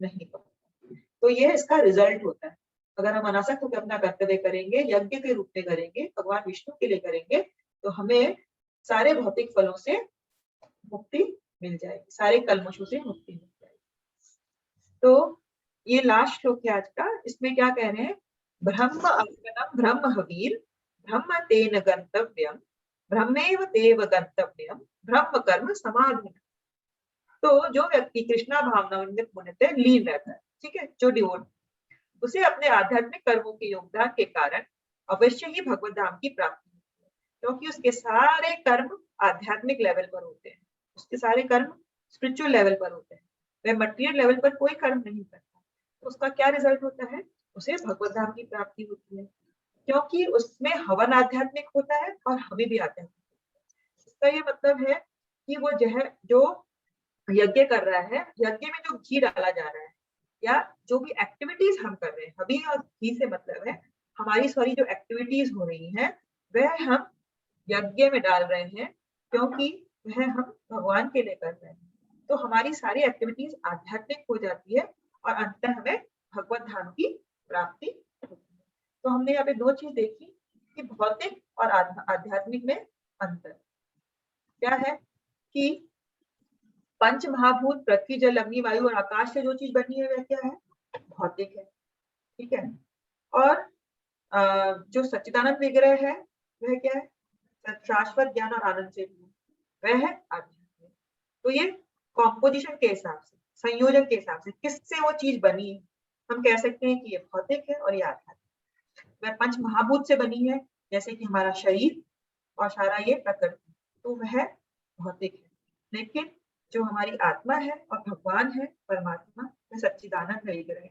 नहीं पड़ता। तो यह इसका रिजल्ट होता है। अगर हम अनासक्त होकर अपना कर्तव्य करेंगे, यज्ञ के रूप में करेंगे, भगवान विष्णु के लिए करेंगे, तो हमें सारे भौतिक फलों से मुक्ति मिल जाएगी, सारे कल्मशों से मुक्ति मिल जाएगी। तो ये लास्ट श्लोक है आज का। इसमें क्या कह रहे हैं? ब्रह्म अर्पणम ब्रह्म हवीर ब्रह्म तेन गंतव्यम ब्रह्मेव देव गंतव्यम ब्रह्म कर्म समाधि। तो जो व्यक्ति कृष्णा भावना में पूर्णतः लीन रहता है, ठीक है, जो डिवोट, उसे अपने आध्यात्मिक कर्मों के योगदान के कारण अवश्य ही भगवत धाम की प्राप्ति होती है, क्योंकि उसके सारे कर्म आध्यात्मिक लेवल पर होते हैं, उसके सारे कर्म स्पिरिचुअल लेवल पर होते हैं, वह मटेरियल लेवल पर कोई कर्म नहीं करता। तो उसका क्या रिजल्ट होता है? उसे भगवत धाम की प्राप्ति होती है, क्योंकि उसमें हवन आध्यात्मिक होता है और हवि भी आध्यात्मिक। इसका ये मतलब है कि वो जो यज्ञ कर रहा है, यज्ञ में जो घी डाला जा रहा है या जो भी एक्टिविटीज हम कर रहे हैं, हवि और घी से मतलब है हमारी सारी जो एक्टिविटीज हो रही हैं वह हम यज्ञ में डाल रहे हैं, क्योंकि वह हम भगवान के लिए कर रहे हैं। तो हमारी सारी एक्टिविटीज आध्यात्मिक हो जाती है और अंततः हमें भगवत धाम की प्राप्ति होती है। तो हमने यहाँ पे 2 चीज देखी कि भौतिक और आध्यात्मिक में अंतर क्या है, कि पंच महाभूत पृथ्वी जल अग्नि वायु और आकाश से जो चीज बनी है वह क्या है? भौतिक है, ठीक है। और जो सच्चिदानंद विग्रह है वह क्या है? शाश्वत ज्ञान और आनंद से वह है आध्यात्मिक। तो ये कॉम्पोजिशन के हिसाब से, संयोजन के हिसाब से किससे वो चीज बनी है, हम कह सकते हैं कि ये भौतिक है और ये आध्यात्मिक। वह पंच महाभूत से बनी है, जैसे कि हमारा शरीर और सारा ये प्रकृति, तो वह भौतिक है। लेकिन जो हमारी आत्मा है और भगवान है, परमात्मा, वह सच्चिदानंद विग्रह है,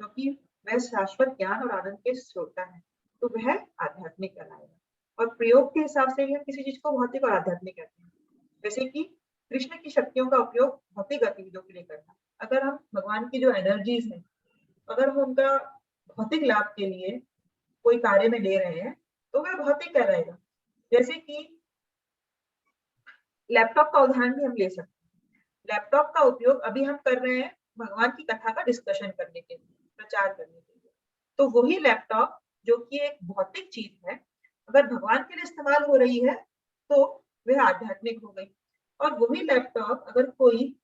क्योंकि वह शाश्वत ज्ञान और आनंद के स्रोता है, तो वह आध्यात्मिक कहलाएगा। और प्रयोग के हिसाब से भी हम किसी चीज को भौतिक और आध्यात्मिक कहते हैं। जैसे कि कृष्ण की शक्तियों का उपयोग भौतिक गतिविधियों के लिए करना, अगर हम भगवान की जो एनर्जीज है, अगर हम उनका भौतिक लाभ के लिए कोई कार्य में ले रहे हैं, तो वह भौतिक कहलाएगा। जैसे कि लैपटॉप का उदाहरण भी हम ले सकते हैं। लैपटॉप का उपयोग अभी हम कर रहे हैं भगवान की कथा का डिस्कशन करने के लिए, प्रचार करने के लिए। तो वही लैपटॉप जो कि एक भौतिक चीज है, अगर भगवान के लिए इस्तेमाल हो रही है तो वह आध्यात्मिक हो गई। और वही लैपटॉप अगर कोई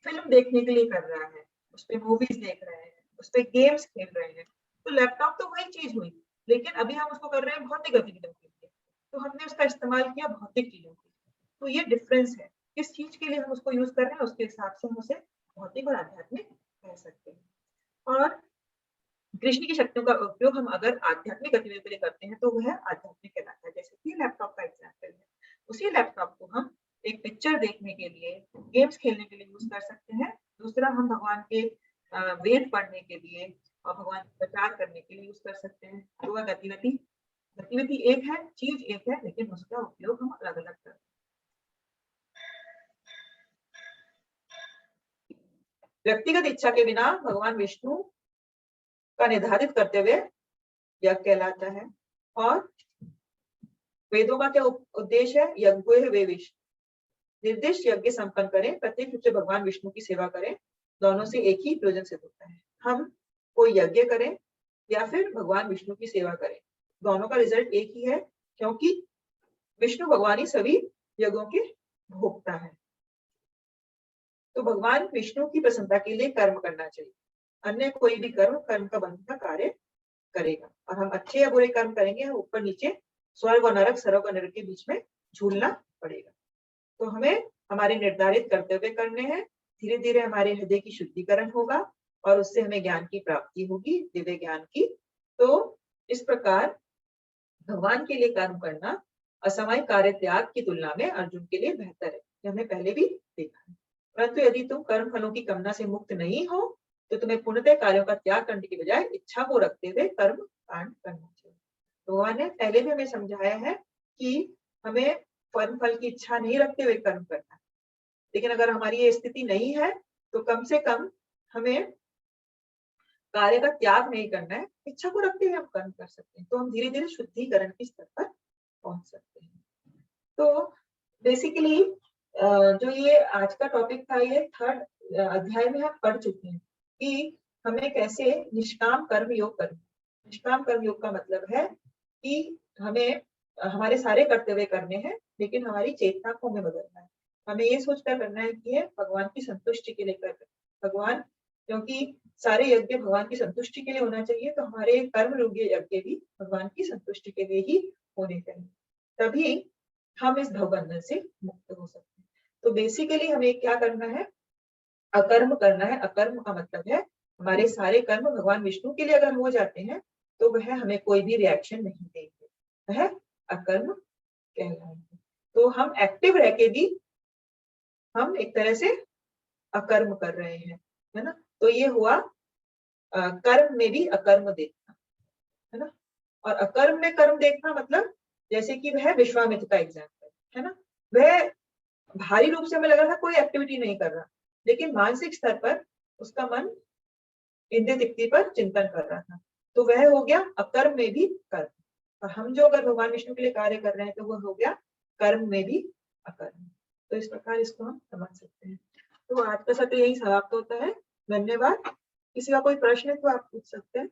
फिल्म देखने के लिए कर रहा है, उस पर मूवीज देख रहे हैं, उस पर गेम्स खेल रहे हैं, तो लैपटॉप तो वही चीज हुई, लेकिन अभी हम उसको कर रहे हैं भौतिक गतिविधियों के लिए, तो हमने उसका इस्तेमाल किया भौतिक चीजों के लिए। तो ये डिफरेंस है, किस चीज के लिए हम उसको यूज कर रहे हैं उसके हिसाब से हम उसे भौतिक और आध्यात्मिक कह सकते हैं। और कृष्ण की शक्तियों का उपयोग हम अगर आध्यात्मिक गतिविधियों के लिए करते हैं तो वह आध्यात्मिक कहलाता है, जैसे कि लैपटॉप का एग्जाम्पल है। उसी लैपटॉप को हम एक पिक्चर देखने के लिए, गेम्स खेलने के लिए यूज कर सकते हैं। दूसरा, हम भगवान के वेद पढ़ने के लिए और भगवान का प्रचार करने के लिए यूज कर सकते हैं। तो वह गतिविधि एक है, चीज एक है, लेकिन उसका उपयोग हम अलग अलग करते हैं। व्यक्तिगत इच्छा के बिना भगवान विष्णु का निर्धारित करते हुए यज्ञ कहलाता है। और वेदों का क्या उद्देश्य है? यज्ञ वे विष्णु, निर्दिष्ट यज्ञ संपन्न करें, प्रत्येक रूप से भगवान विष्णु की सेवा करें, दोनों से एक ही प्रयोजन सिद्ध होता है। हम कोई यज्ञ करें या फिर भगवान विष्णु की सेवा करें, दोनों का रिजल्ट एक ही है, क्योंकि विष्णु भगवान ही सभी यज्ञों के भोक्ता है। तो भगवान विष्णु की प्रसन्नता के लिए कर्म करना चाहिए, अन्य कोई भी कर्म का बंध का कार्य करेगा। और हम अच्छे या बुरे कर्म करेंगे, हम ऊपर नीचे, स्वर्ग और नरक, सर्व और नरक के बीच में झूलना पड़ेगा। तो हमें हमारे निर्धारित कर्तव्य करने हैं। धीरे धीरे हमारे हृदय की शुद्धिकरण होगा और उससे हमें ज्ञान की प्राप्ति होगी, दिव्य ज्ञान की। तो इस प्रकार भगवान के लिए कर्म करना असमय कार्य त्याग की तुलना में अर्जुन के लिए बेहतर है, ये हमने पहले भी देखा है। परंतु यदि तुम कर्म फलों की कामना से मुक्त नहीं हो तो तुम्हें पूर्णतः कार्यों का त्याग करने की बजाय इच्छा को रखते हुए कर्म कांड करना चाहिए। भगवान ने पहले भी हमें समझाया है कि हमें फल की इच्छा नहीं रखते हुए कर्म करना है। लेकिन अगर हमारी ये स्थिति नहीं है तो कम से कम हमें कार्य का त्याग नहीं करना है, इच्छा को रखते हुए हम कर्म कर सकते हैं। तो हम धीरे धीरे शुद्धिकरण के स्तर पर पहुंच सकते हैं। तो बेसिकली जो ये आज का टॉपिक था, ये 3rd अध्याय में हम पढ़ चुके हैं कि हमें कैसे निष्काम कर्म योग करना। निष्काम कर्म योग का मतलब है कि हमें हमारे सारे कर्तव्य करने हैं, लेकिन हमारी चेतना को हमें बदलना है। हमें ये सोचकर करना है कि ये भगवान की संतुष्टि के लिए कर रहे हैं। भगवान, क्योंकि सारे यज्ञ भगवान की संतुष्टि के लिए होना चाहिए, तो हमारे कर्म योग्य यज्ञ भी भगवान की संतुष्टि के लिए ही होने चाहिए, तभी हम इस भवबंधन से मुक्त हो सकते हैं। तो बेसिकली हमें क्या करना है? अकर्म करना है। अकर्म का मतलब है हमारे सारे कर्म भगवान विष्णु के लिए अगर हो जाते हैं तो वह हमें कोई भी रिएक्शन नहीं देंगे, वह अकर्म कहलाएंगे। तो हम एक्टिव रह के भी हम एक तरह से अकर्म कर रहे हैं, है ना। तो ये हुआ कर्म में भी अकर्म देखना, है ना। और अकर्म में कर्म देखना मतलब जैसे कि वह विश्वामित्र का एग्जाम्पल है ना। वह भारी रूप से हमें लग रहा था कोई एक्टिविटी नहीं कर रहा, लेकिन मानसिक स्तर पर उसका मन इंद्रिय तृप्ति पर चिंतन कर रहा था, तो वह हो गया अकर्म में भी कर्म। और हम जो अगर भगवान विष्णु के लिए कार्य कर रहे हैं तो वह हो गया कर्म में भी अकर्म। तो इस प्रकार इसको हम समझ सकते हैं। तो आज का सत्र यही समाप्त होता है। धन्यवाद। किसी का कोई प्रश्न है तो आप पूछ सकते हैं।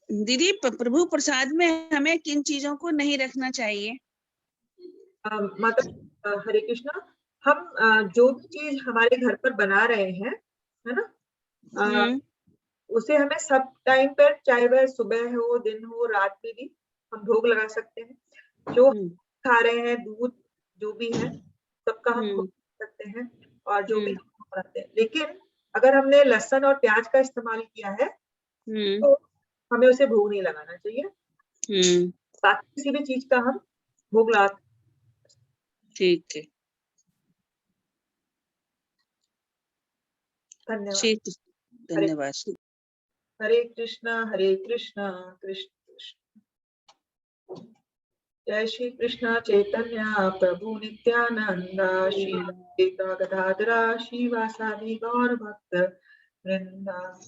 दीदी, प्रभु प्रसाद में हमें किन चीजों को नहीं रखना चाहिए? माता हरे कृष्णा, हम जो भी चीज हमारे घर पर बना रहे हैं, है ना, उसे हमें सब टाइम पर, चाहे वह सुबह हो, दिन हो, रात में भी हम भोग लगा सकते हैं। जो खा रहे हैं, दूध जो भी है, सबका हम भोग लगा सकते हैं और जो भी हम बनाते हैं। लेकिन अगर हमने लहसुन और प्याज का इस्तेमाल किया है तो हमें उसे भोग नहीं लगाना चाहिए। बाकी किसी भी चीज का हम भोग लगा। ठीक है, धन्यवाद। धन्यवाद। हरे कृष्णा कृष्ण कृष्ण। जय श्री कृष्ण चैतन्य प्रभु नित्यानंद, श्री गदाधर श्रीवासादि गौर भक्त वृंदा।